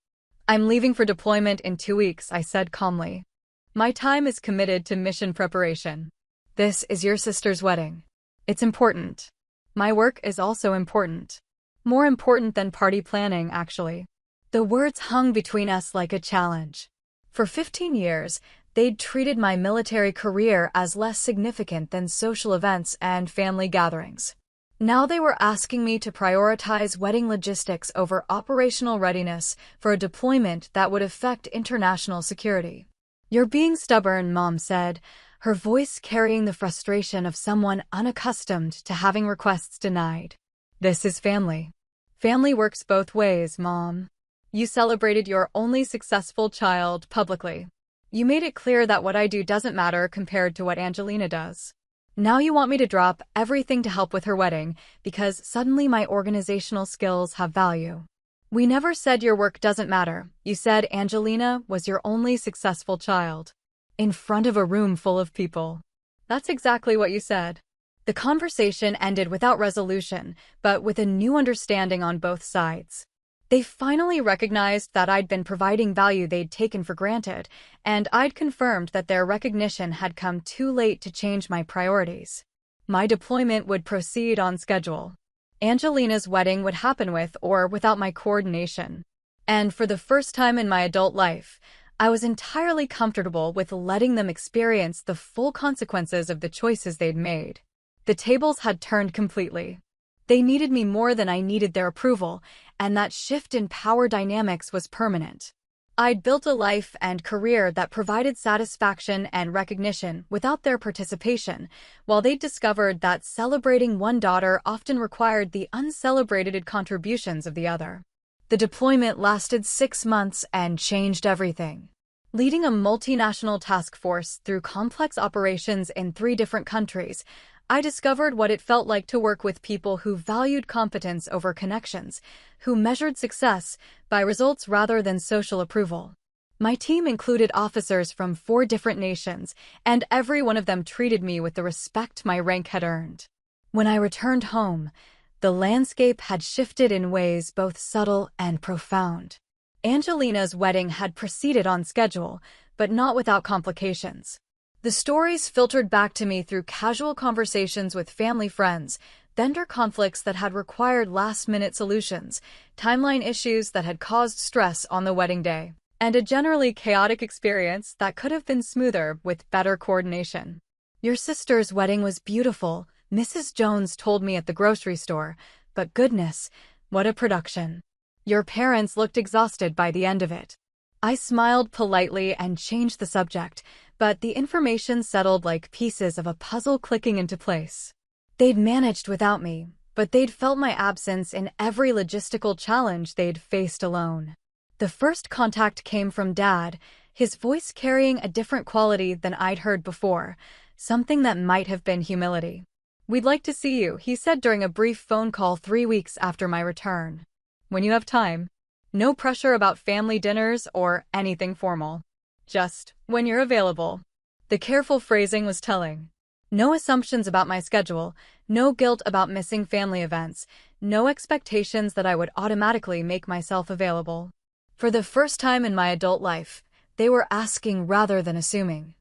"I'm leaving for deployment in 2 weeks," I said calmly. "My time is committed to mission preparation. This is your sister's wedding. It's important. My work is also important. More important than party planning, actually." The words hung between us like a challenge. For 15 years, they'd treated my military career as less significant than social events and family gatherings. Now they were asking me to prioritize wedding logistics over operational readiness for a deployment that would affect international security. "You're being stubborn," Mom said, her voice carrying the frustration of someone unaccustomed to having requests denied. "This is family. Family works both ways, Mom. You celebrated your only successful child publicly. You made it clear that what I do doesn't matter compared to what Angelina does. Now you want me to drop everything to help with her wedding because suddenly my organizational skills have value. We never said your work doesn't matter. You said Angelina was your only successful child. In front of a room full of people. That's exactly what you said." The conversation ended without resolution, but with a new understanding on both sides. They finally recognized that I'd been providing value they'd taken for granted, and I'd confirmed that their recognition had come too late to change my priorities. My deployment would proceed on schedule. Angelina's wedding would happen with or without my coordination. And for the first time in my adult life, I was entirely comfortable with letting them experience the full consequences of the choices they'd made. The tables had turned completely. They needed me more than I needed their approval, and that shift in power dynamics was permanent. I'd built a life and career that provided satisfaction and recognition without their participation, while they'd discovered that celebrating one daughter often required the uncelebrated contributions of the other. The deployment lasted 6 months and changed everything. Leading a multinational task force through complex operations in 3 different countries, I discovered what it felt like to work with people who valued competence over connections, who measured success by results rather than social approval. My team included officers from 4 different nations, and every one of them treated me with the respect my rank had earned. When I returned home, the landscape had shifted in ways both subtle and profound. Angelina's wedding had proceeded on schedule, but not without complications. The stories filtered back to me through casual conversations with family friends, vendor conflicts that had required last-minute solutions, timeline issues that had caused stress on the wedding day, and a generally chaotic experience that could have been smoother with better coordination. "Your sister's wedding was beautiful," Mrs. Jones told me at the grocery store, "but goodness, what a production. Your parents looked exhausted by the end of it." I smiled politely and changed the subject, but the information settled like pieces of a puzzle clicking into place. They'd managed without me, but they'd felt my absence in every logistical challenge they'd faced alone. The first contact came from Dad, his voice carrying a different quality than I'd heard before, something that might have been humility. "We'd like to see you," he said during a brief phone call 3 weeks after my return. "When you have time. No pressure about family dinners or anything formal. Just when you're available." The careful phrasing was telling. No assumptions about my schedule, no guilt about missing family events, no expectations that I would automatically make myself available. For the first time in my adult life, they were asking rather than assuming.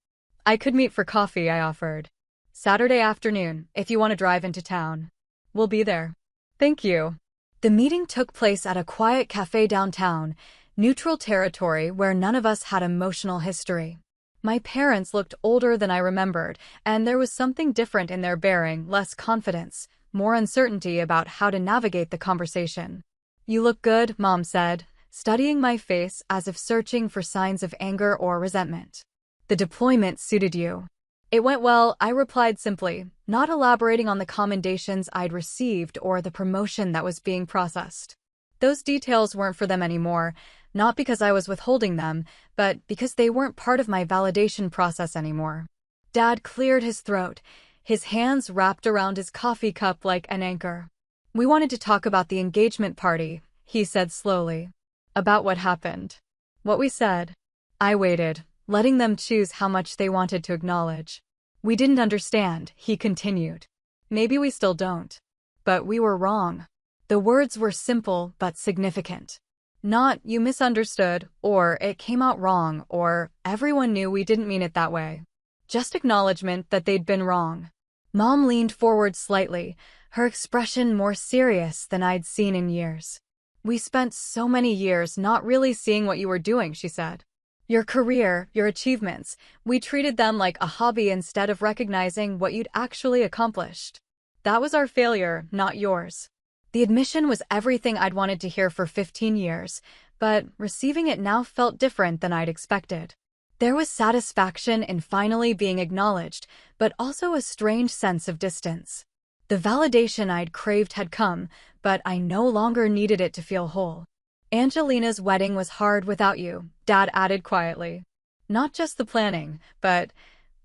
"I could meet for coffee," I offered. "Saturday afternoon, if you want to drive into town. We'll be there." "Thank you." The meeting took place at a quiet cafe downtown, neutral territory where none of us had emotional history. My parents looked older than I remembered, and there was something different in their bearing, less confidence, more uncertainty about how to navigate the conversation. "You look good," Mom said, studying my face as if searching for signs of anger or resentment. "The deployment suited you." "It went well," I replied simply, not elaborating on the commendations I'd received or the promotion that was being processed. Those details weren't for them anymore, not because I was withholding them, but because they weren't part of my validation process anymore. Dad cleared his throat, his hands wrapped around his coffee cup like an anchor. "We wanted to talk about the engagement party," he said slowly. "About what happened. What we said." I waited, letting them choose how much they wanted to acknowledge. "We didn't understand," he continued. "Maybe we still don't. But we were wrong." The words were simple but significant. Not, "you misunderstood," or "it came out wrong," or "everyone knew we didn't mean it that way." Just acknowledgement that they'd been wrong. Mom leaned forward slightly, her expression more serious than I'd seen in years. "We spent so many years not really seeing what you were doing," she said. "Your career, your achievements, we treated them like a hobby instead of recognizing what you'd actually accomplished. That was our failure, not yours." The admission was everything I'd wanted to hear for 15 years, but receiving it now felt different than I'd expected. There was satisfaction in finally being acknowledged, but also a strange sense of distance. The validation I'd craved had come, but I no longer needed it to feel whole. "Angelina's wedding was hard without you," Dad added quietly. "Not just the planning, but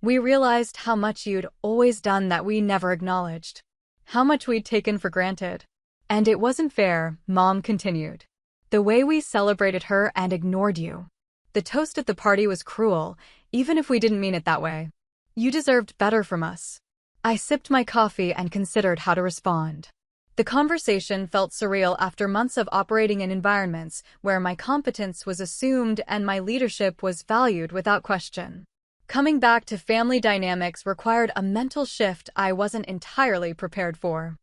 we realized how much you'd always done that we never acknowledged. How much we'd taken for granted. And it wasn't fair," Mom continued. "The way we celebrated her and ignored you. The toast at the party was cruel, even if we didn't mean it that way. You deserved better from us." I sipped my coffee and considered how to respond. The conversation felt surreal after months of operating in environments where my competence was assumed and my leadership was valued without question. Coming back to family dynamics required a mental shift I wasn't entirely prepared for.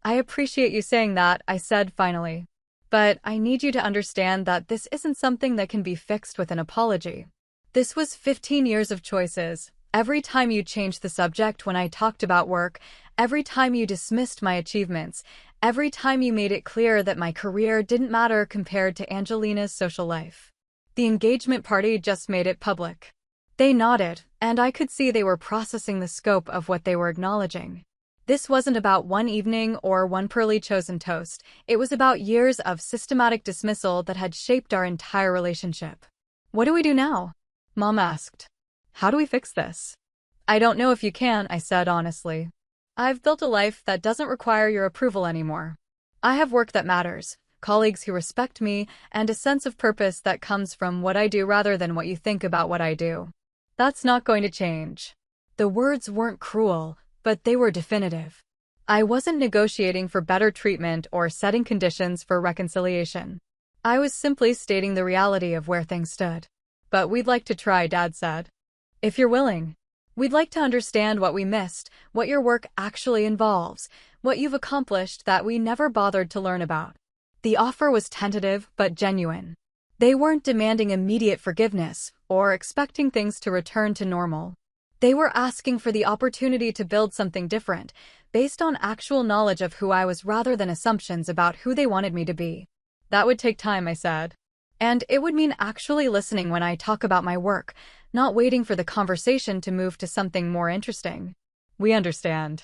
"I appreciate you saying that," I said finally. "But I need you to understand that this isn't something that can be fixed with an apology. This was 15 years of choices. Every time you changed the subject when I talked about work, every time you dismissed my achievements, every time you made it clear that my career didn't matter compared to Angelina's social life. The engagement party just made it public." They nodded, and I could see they were processing the scope of what they were acknowledging. This wasn't about one evening or one poorly chosen toast. It was about years of systematic dismissal that had shaped our entire relationship. "What do we do now?" Mom asked. "How do we fix this?" "I don't know if you can," I said honestly. "I've built a life that doesn't require your approval anymore. I have work that matters, colleagues who respect me, and a sense of purpose that comes from what I do rather than what you think about what I do. That's not going to change." The words weren't cruel, but they were definitive. I wasn't negotiating for better treatment or setting conditions for reconciliation. I was simply stating the reality of where things stood. "But we'd like to try," Dad said. "If you're willing. We'd like to understand what we missed, what your work actually involves, what you've accomplished that we never bothered to learn about." The offer was tentative but genuine. They weren't demanding immediate forgiveness or expecting things to return to normal. They were asking for the opportunity to build something different, based on actual knowledge of who I was rather than assumptions about who they wanted me to be. "That would take time," I said. "And it would mean actually listening when I talk about my work, not waiting for the conversation to move to something more interesting." "We understand."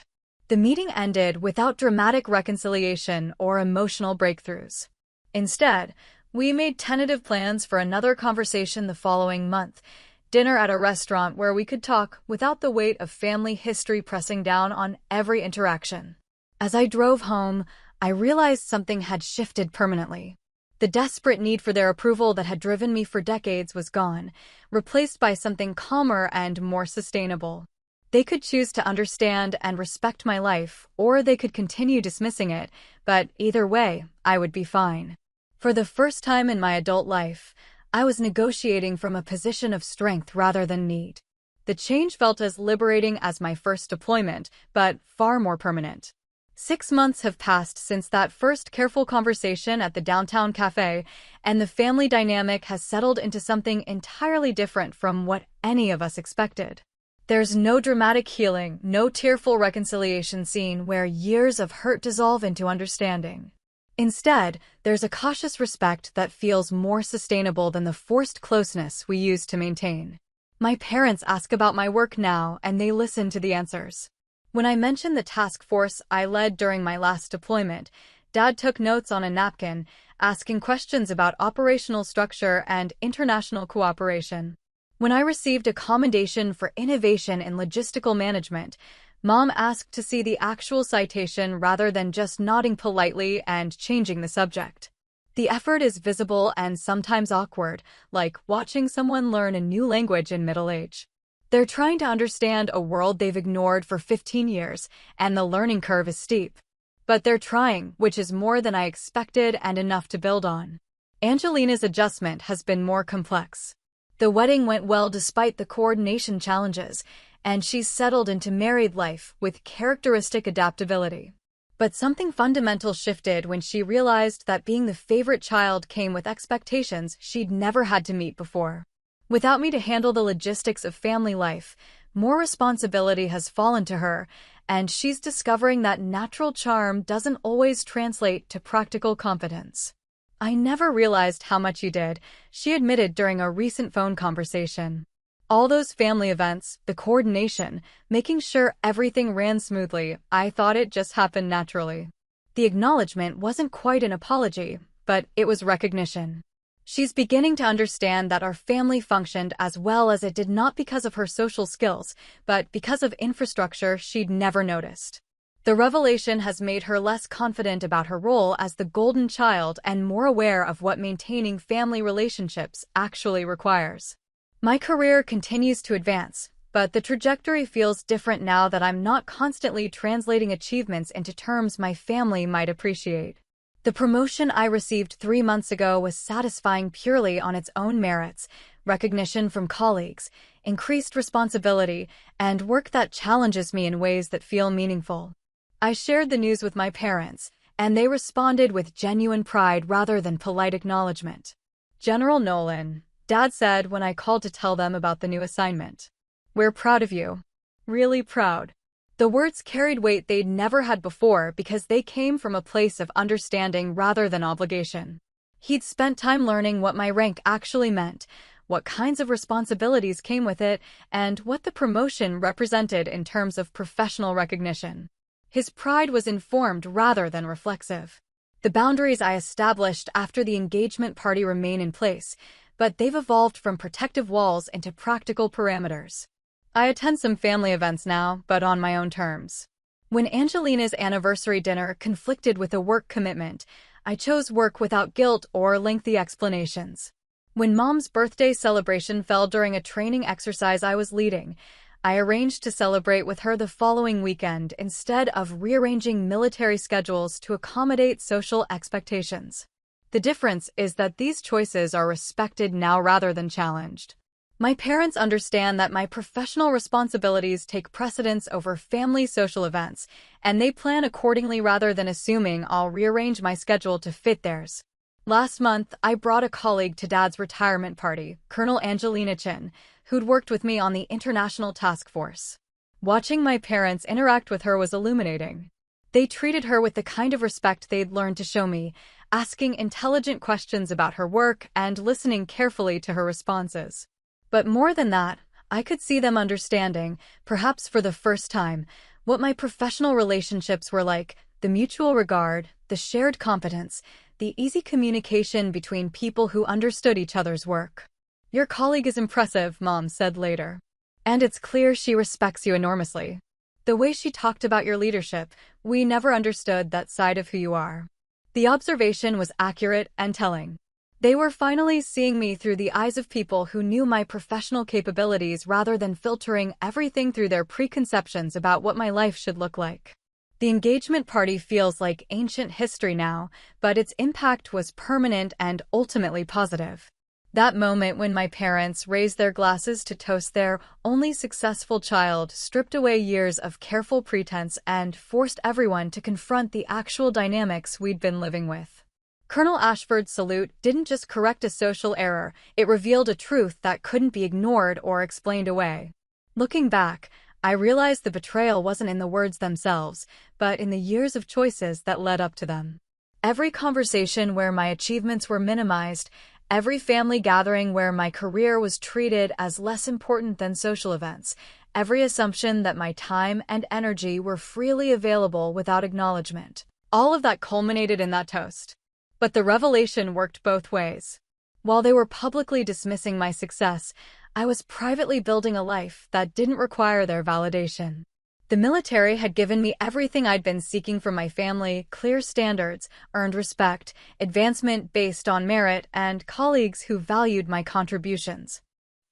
The meeting ended without dramatic reconciliation or emotional breakthroughs. Instead, we made tentative plans for another conversation the following month, dinner at a restaurant where we could talk without the weight of family history pressing down on every interaction. As I drove home, I realized something had shifted permanently. The desperate need for their approval that had driven me for decades was gone, replaced by something calmer and more sustainable. They could choose to understand and respect my life, or they could continue dismissing it, but either way, I would be fine. For the first time in my adult life, I was negotiating from a position of strength rather than need. The change felt as liberating as my first deployment, but far more permanent. 6 months have passed since that first careful conversation at the downtown cafe, and the family dynamic has settled into something entirely different from what any of us expected. There's no dramatic healing, no tearful reconciliation scene where years of hurt dissolve into understanding. Instead, there's a cautious respect that feels more sustainable than the forced closeness we used to maintain. My parents ask about my work now, and they listen to the answers. When I mentioned the task force I led during my last deployment, Dad took notes on a napkin, asking questions about operational structure and international cooperation. When I received a commendation for innovation in logistical management, Mom asked to see the actual citation rather than just nodding politely and changing the subject. The effort is visible and sometimes awkward, like watching someone learn a new language in middle age. They're trying to understand a world they've ignored for 15 years, and the learning curve is steep. But they're trying, which is more than I expected and enough to build on. Angelina's adjustment has been more complex. The wedding went well despite the coordination challenges, and she's settled into married life with characteristic adaptability. But something fundamental shifted when she realized that being the favorite child came with expectations she'd never had to meet before. Without me to handle the logistics of family life, more responsibility has fallen to her, and she's discovering that natural charm doesn't always translate to practical competence. "I never realized how much you did," she admitted during a recent phone conversation. "All those family events, the coordination, making sure everything ran smoothly, I thought it just happened naturally." The acknowledgement wasn't quite an apology, but it was recognition. She's beginning to understand that our family functioned as well as it did not because of her social skills, but because of infrastructure she'd never noticed. The revelation has made her less confident about her role as the golden child and more aware of what maintaining family relationships actually requires. My career continues to advance, but the trajectory feels different now that I'm not constantly translating achievements into terms my family might appreciate. The promotion I received 3 months ago was satisfying purely on its own merits: recognition from colleagues, increased responsibility, and work that challenges me in ways that feel meaningful. I shared the news with my parents, and they responded with genuine pride rather than polite acknowledgement. "General Nolan," Dad said when I called to tell them about the new assignment. "We're proud of you. Really proud." The words carried weight they'd never had before because they came from a place of understanding rather than obligation. He'd spent time learning what my rank actually meant, what kinds of responsibilities came with it, and what the promotion represented in terms of professional recognition. His pride was informed rather than reflexive. The boundaries I established after the engagement party remain in place, but they've evolved from protective walls into practical parameters. I attend some family events now, but on my own terms. When Angelina's anniversary dinner conflicted with a work commitment, I chose work without guilt or lengthy explanations. When Mom's birthday celebration fell during a training exercise I was leading, I arranged to celebrate with her the following weekend instead of rearranging military schedules to accommodate social expectations. The difference is that these choices are respected now rather than challenged. My parents understand that my professional responsibilities take precedence over family social events, and they plan accordingly rather than assuming I'll rearrange my schedule to fit theirs. Last month, I brought a colleague to Dad's retirement party, Colonel Angelina Chin, who'd worked with me on the International Task Force. Watching my parents interact with her was illuminating. They treated her with the kind of respect they'd learned to show me, asking intelligent questions about her work and listening carefully to her responses. But more than that, I could see them understanding, perhaps for the first time, what my professional relationships were like: the mutual regard, the shared competence, the easy communication between people who understood each other's work. "Your colleague is impressive," Mom said later. "And it's clear she respects you enormously. The way she talked about your leadership, we never understood that side of who you are." The observation was accurate and telling. They were finally seeing me through the eyes of people who knew my professional capabilities rather than filtering everything through their preconceptions about what my life should look like. The engagement party feels like ancient history now, but its impact was permanent and ultimately positive. That moment when my parents raised their glasses to toast their only successful child stripped away years of careful pretense and forced everyone to confront the actual dynamics we'd been living with. Colonel Ashford's salute didn't just correct a social error, it revealed a truth that couldn't be ignored or explained away. Looking back, I realized the betrayal wasn't in the words themselves, but in the years of choices that led up to them. Every conversation where my achievements were minimized, every family gathering where my career was treated as less important than social events, every assumption that my time and energy were freely available without acknowledgement. All of that culminated in that toast. But the revelation worked both ways. While they were publicly dismissing my success, I was privately building a life that didn't require their validation. The military had given me everything I'd been seeking from my family: clear standards, earned respect, advancement based on merit, and colleagues who valued my contributions.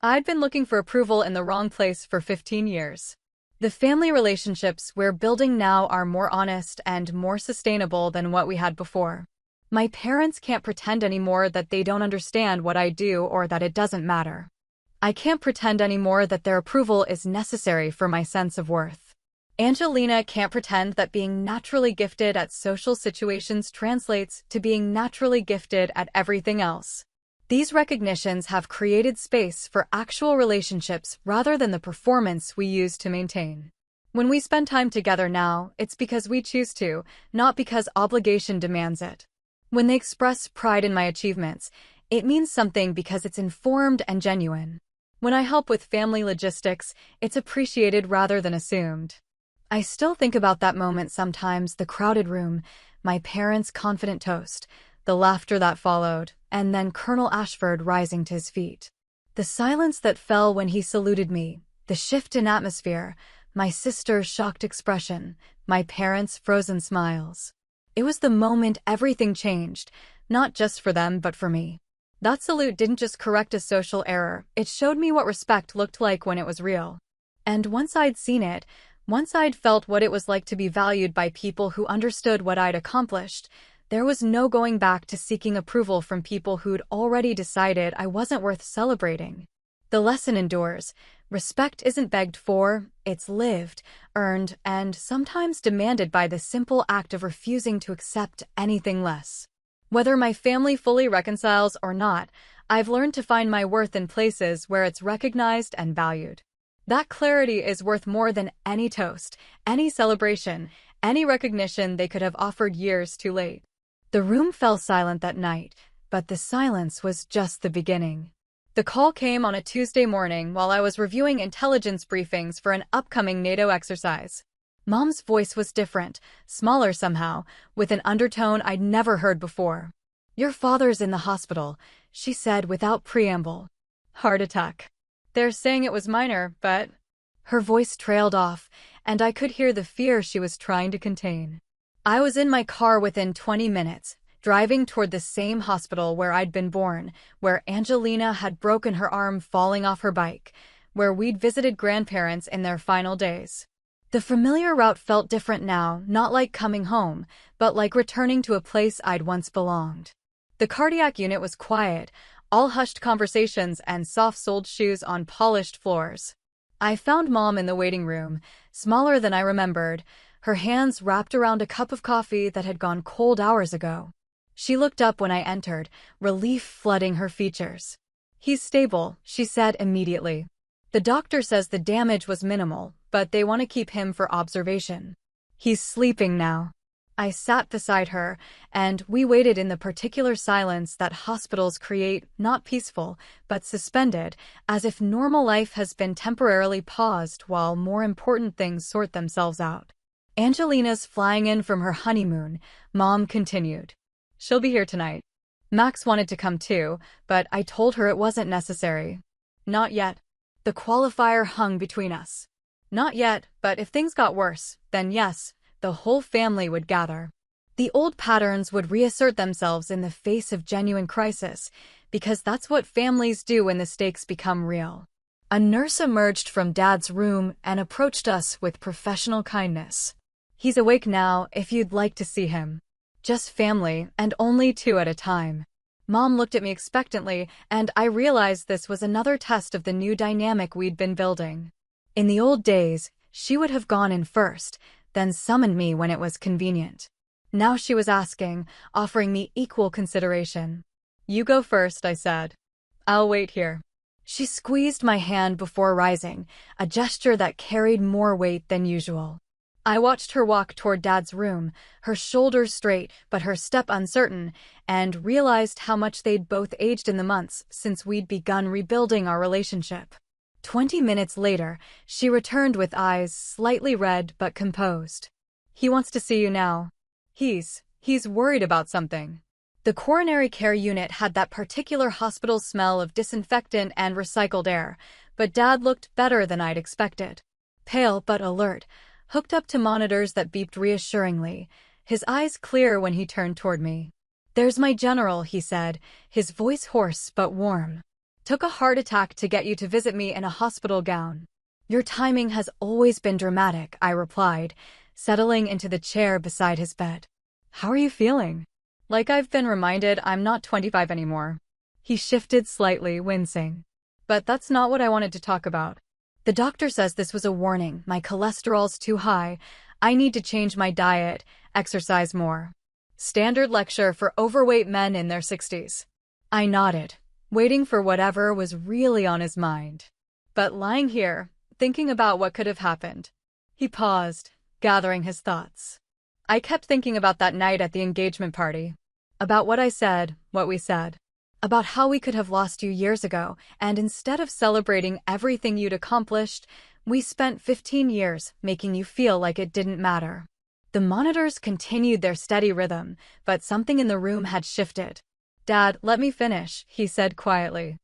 I'd been looking for approval in the wrong place for 15 years. The family relationships we're building now are more honest and more sustainable than what we had before. My parents can't pretend anymore that they don't understand what I do or that it doesn't matter. I can't pretend anymore that their approval is necessary for my sense of worth. Angelina can't pretend that being naturally gifted at social situations translates to being naturally gifted at everything else. These recognitions have created space for actual relationships rather than the performance we use to maintain. When we spend time together now, it's because we choose to, not because obligation demands it. When they express pride in my achievements, it means something because it's informed and genuine. When I help with family logistics, it's appreciated rather than assumed. I still think about that moment sometimes: the crowded room, my parents' confident toast, the laughter that followed, and then Colonel Ashford rising to his feet. The silence that fell when he saluted me, the shift in atmosphere, my sister's shocked expression, my parents' frozen smiles. It was the moment everything changed, not just for them but for me. That salute didn't just correct a social error, it showed me what respect looked like when it was real. And once I'd seen it, once I'd felt what it was like to be valued by people who understood what I'd accomplished, there was no going back to seeking approval from people who'd already decided I wasn't worth celebrating. The lesson endures. Respect isn't begged for, it's lived, earned, and sometimes demanded by the simple act of refusing to accept anything less. Whether my family fully reconciles or not, I've learned to find my worth in places where it's recognized and valued. That clarity is worth more than any toast, any celebration, any recognition they could have offered years too late. The room fell silent that night, but the silence was just the beginning. The call came on a Tuesday morning while I was reviewing intelligence briefings for an upcoming NATO exercise. Mom's voice was different, smaller somehow, with an undertone I'd never heard before. "Your father's in the hospital," she said without preamble. "Heart attack. They're saying it was minor, but—" Her voice trailed off, and I could hear the fear she was trying to contain. I was in my car within 20 minutes, driving toward the same hospital where I'd been born, where Angelina had broken her arm falling off her bike, where we'd visited grandparents in their final days. The familiar route felt different now, not like coming home, but like returning to a place I'd once belonged. The cardiac unit was quiet, all hushed conversations and soft-soled shoes on polished floors. I found Mom in the waiting room, smaller than I remembered, her hands wrapped around a cup of coffee that had gone cold hours ago. She looked up when I entered, relief flooding her features. "He's stable," she said immediately. "The doctor says the damage was minimal, but they want to keep him for observation. He's sleeping now." I sat beside her, and we waited in the particular silence that hospitals create, not peaceful, but suspended, as if normal life has been temporarily paused while more important things sort themselves out. "Angelina's flying in from her honeymoon," Mom continued. "She'll be here tonight. Max wanted to come too, but I told her it wasn't necessary." "Not yet." The qualifier hung between us. "Not yet, but if things got worse, then yes, the whole family would gather." The old patterns would reassert themselves in the face of genuine crisis, because that's what families do when the stakes become real. A nurse emerged from Dad's room and approached us with professional kindness. "He's awake now, if you'd like to see him. Just family, and only 2 at a time." Mom looked at me expectantly, and I realized this was another test of the new dynamic we'd been building. In the old days, she would have gone in first, then summoned me when it was convenient. Now she was asking, offering me equal consideration. "You go first," I said. "I'll wait here." She squeezed my hand before rising, a gesture that carried more weight than usual. I watched her walk toward Dad's room, her shoulders straight but her step uncertain, and realized how much they'd both aged in the months since we'd begun rebuilding our relationship. 20 minutes later, she returned with eyes slightly red but composed. "He wants to see you now. He's worried about something." The coronary care unit had that particular hospital smell of disinfectant and recycled air, but Dad looked better than I'd expected. Pale but alert, hooked up to monitors that beeped reassuringly, his eyes clear when he turned toward me. "There's my general," he said, his voice hoarse but warm. "Took a heart attack to get you to visit me in a hospital gown." "Your timing has always been dramatic," I replied, settling into the chair beside his bed. "How are you feeling?" "Like I've been reminded I'm not 25 anymore." He shifted slightly, wincing. "But that's not what I wanted to talk about. The doctor says this was a warning. My cholesterol's too high. I need to change my diet, exercise more." Standard lecture for overweight men in their 60s. I nodded, waiting for whatever was really on his mind. But lying here, thinking about what could have happened. He paused, gathering his thoughts. I kept thinking about that night at the engagement party. About what I said, what we said. About how we could have lost you years ago, and instead of celebrating everything you'd accomplished, we spent 15 years making you feel like it didn't matter. The monitors continued their steady rhythm, but something in the room had shifted. "Dad, let me finish," he said quietly.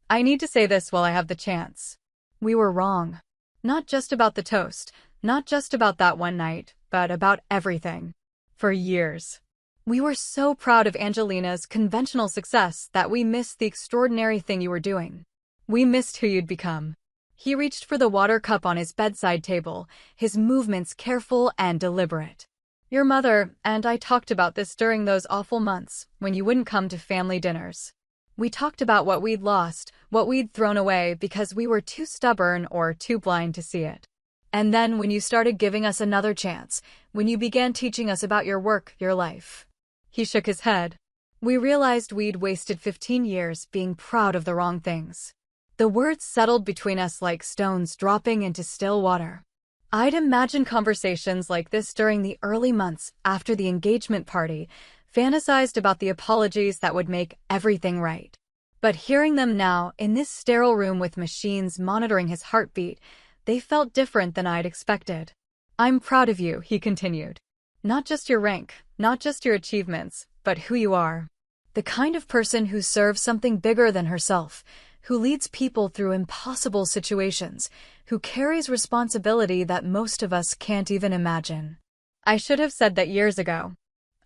"I need to say this while I have the chance. We were wrong. Not just about the toast, not just about that one night, but about everything. For years. We were so proud of Angelina's conventional success that we missed the extraordinary thing you were doing. We missed who you'd become." He reached for the water cup on his bedside table, his movements careful and deliberate. "Your mother and I talked about this during those awful months when you wouldn't come to family dinners. We talked about what we'd lost, what we'd thrown away because we were too stubborn or too blind to see it. And then when you started giving us another chance, when you began teaching us about your work, your life." He shook his head. "We realized we'd wasted 15 years being proud of the wrong things." The words settled between us like stones dropping into still water. I'd imagined conversations like this during the early months after the engagement party, fantasized about the apologies that would make everything right. But hearing them now, in this sterile room with machines monitoring his heartbeat, they felt different than I'd expected. "I'm proud of you," he continued. "Not just your rank, not just your achievements, but who you are. The kind of person who serves something bigger than herself, who leads people through impossible situations, who carries responsibility that most of us can't even imagine." I should have said that years ago.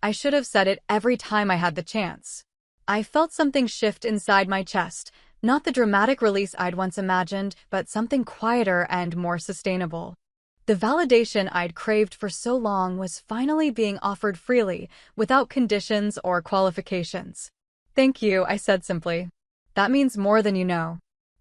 I should have said it every time I had the chance. I felt something shift inside my chest, not the dramatic release I'd once imagined, but something quieter and more sustainable. The validation I'd craved for so long was finally being offered freely, without conditions or qualifications. "Thank you," I said simply. "That means more than you know."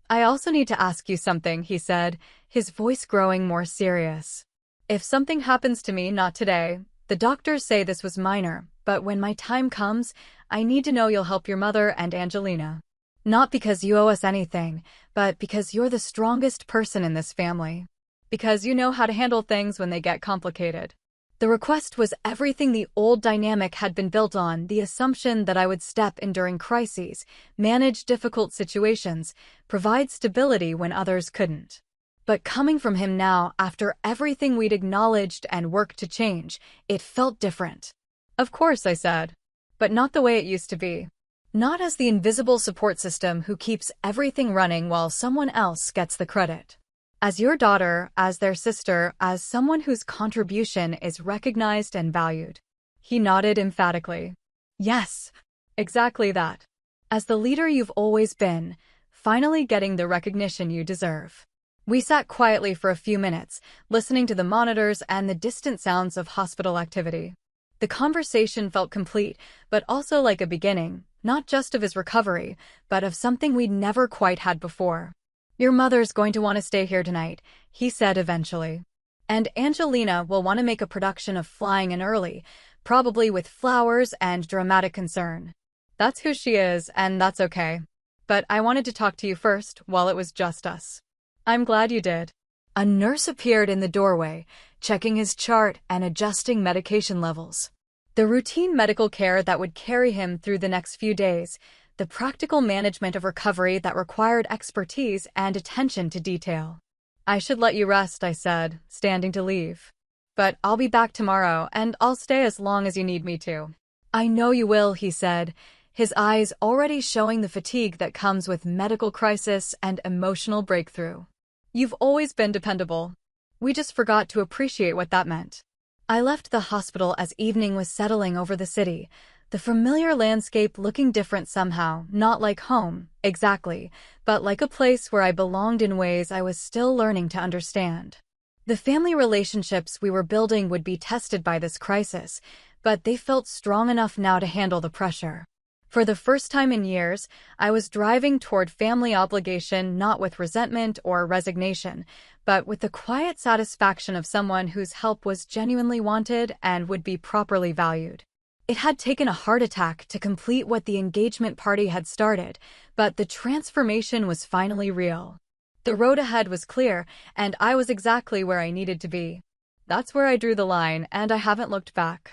"I also need to ask you something," he said, his voice growing more serious. "If something happens to me, not today, the doctors say this was minor, but when my time comes, I need to know you'll help your mother and Angelina. Not because you owe us anything, but because you're the strongest person in this family. Because you know how to handle things when they get complicated." The request was everything the old dynamic had been built on, the assumption that I would step in during crises, manage difficult situations, provide stability when others couldn't. But coming from him now, after everything we'd acknowledged and worked to change, it felt different. "Of course," I said. "But not the way it used to be. Not as the invisible support system who keeps everything running while someone else gets the credit. As your daughter, as their sister, as someone whose contribution is recognized and valued." He nodded emphatically. "Yes, exactly that. As the leader you've always been, finally getting the recognition you deserve." We sat quietly for a few minutes, listening to the monitors and the distant sounds of hospital activity. The conversation felt complete, but also like a beginning, not just of his recovery, but of something we'd never quite had before. "Your mother's going to want to stay here tonight," he said eventually. "And Angelina will want to make a production of Flying in Early, probably with flowers and dramatic concern. That's who she is, and that's okay. But I wanted to talk to you first, while it was just us." "I'm glad you did." A nurse appeared in the doorway, checking his chart and adjusting medication levels. The routine medical care that would carry him through the next few days, the practical management of recovery that required expertise and attention to detail. "I should let you rest," I said, standing to leave. "But I'll be back tomorrow, and I'll stay as long as you need me to." "I know you will," he said, his eyes already showing the fatigue that comes with medical crisis and emotional breakthrough. "You've always been dependable." We just forgot to appreciate what that meant. I left the hospital as evening was settling over the city, the familiar landscape looking different somehow, not like home, exactly, but like a place where I belonged in ways I was still learning to understand. The family relationships we were building would be tested by this crisis, but they felt strong enough now to handle the pressure. For the first time in years, I was driving toward family obligation not with resentment or resignation, but with the quiet satisfaction of someone whose help was genuinely wanted and would be properly valued. It had taken a heart attack to complete what the engagement party had started, but the transformation was finally real. The road ahead was clear, and I was exactly where I needed to be. That's where I drew the line, and I haven't looked back.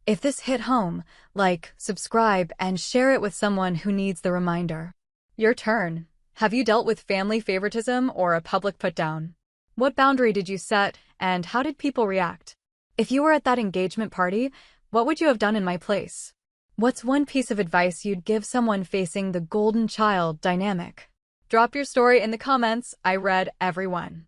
If this hit home, like, subscribe, and share it with someone who needs the reminder. Your turn. Have you dealt with family favoritism or a public putdown? What boundary did you set, and how did people react? If you were at that engagement party, what would you have done in my place? What's one piece of advice you'd give someone facing the golden child dynamic? Drop your story in the comments. I read every one.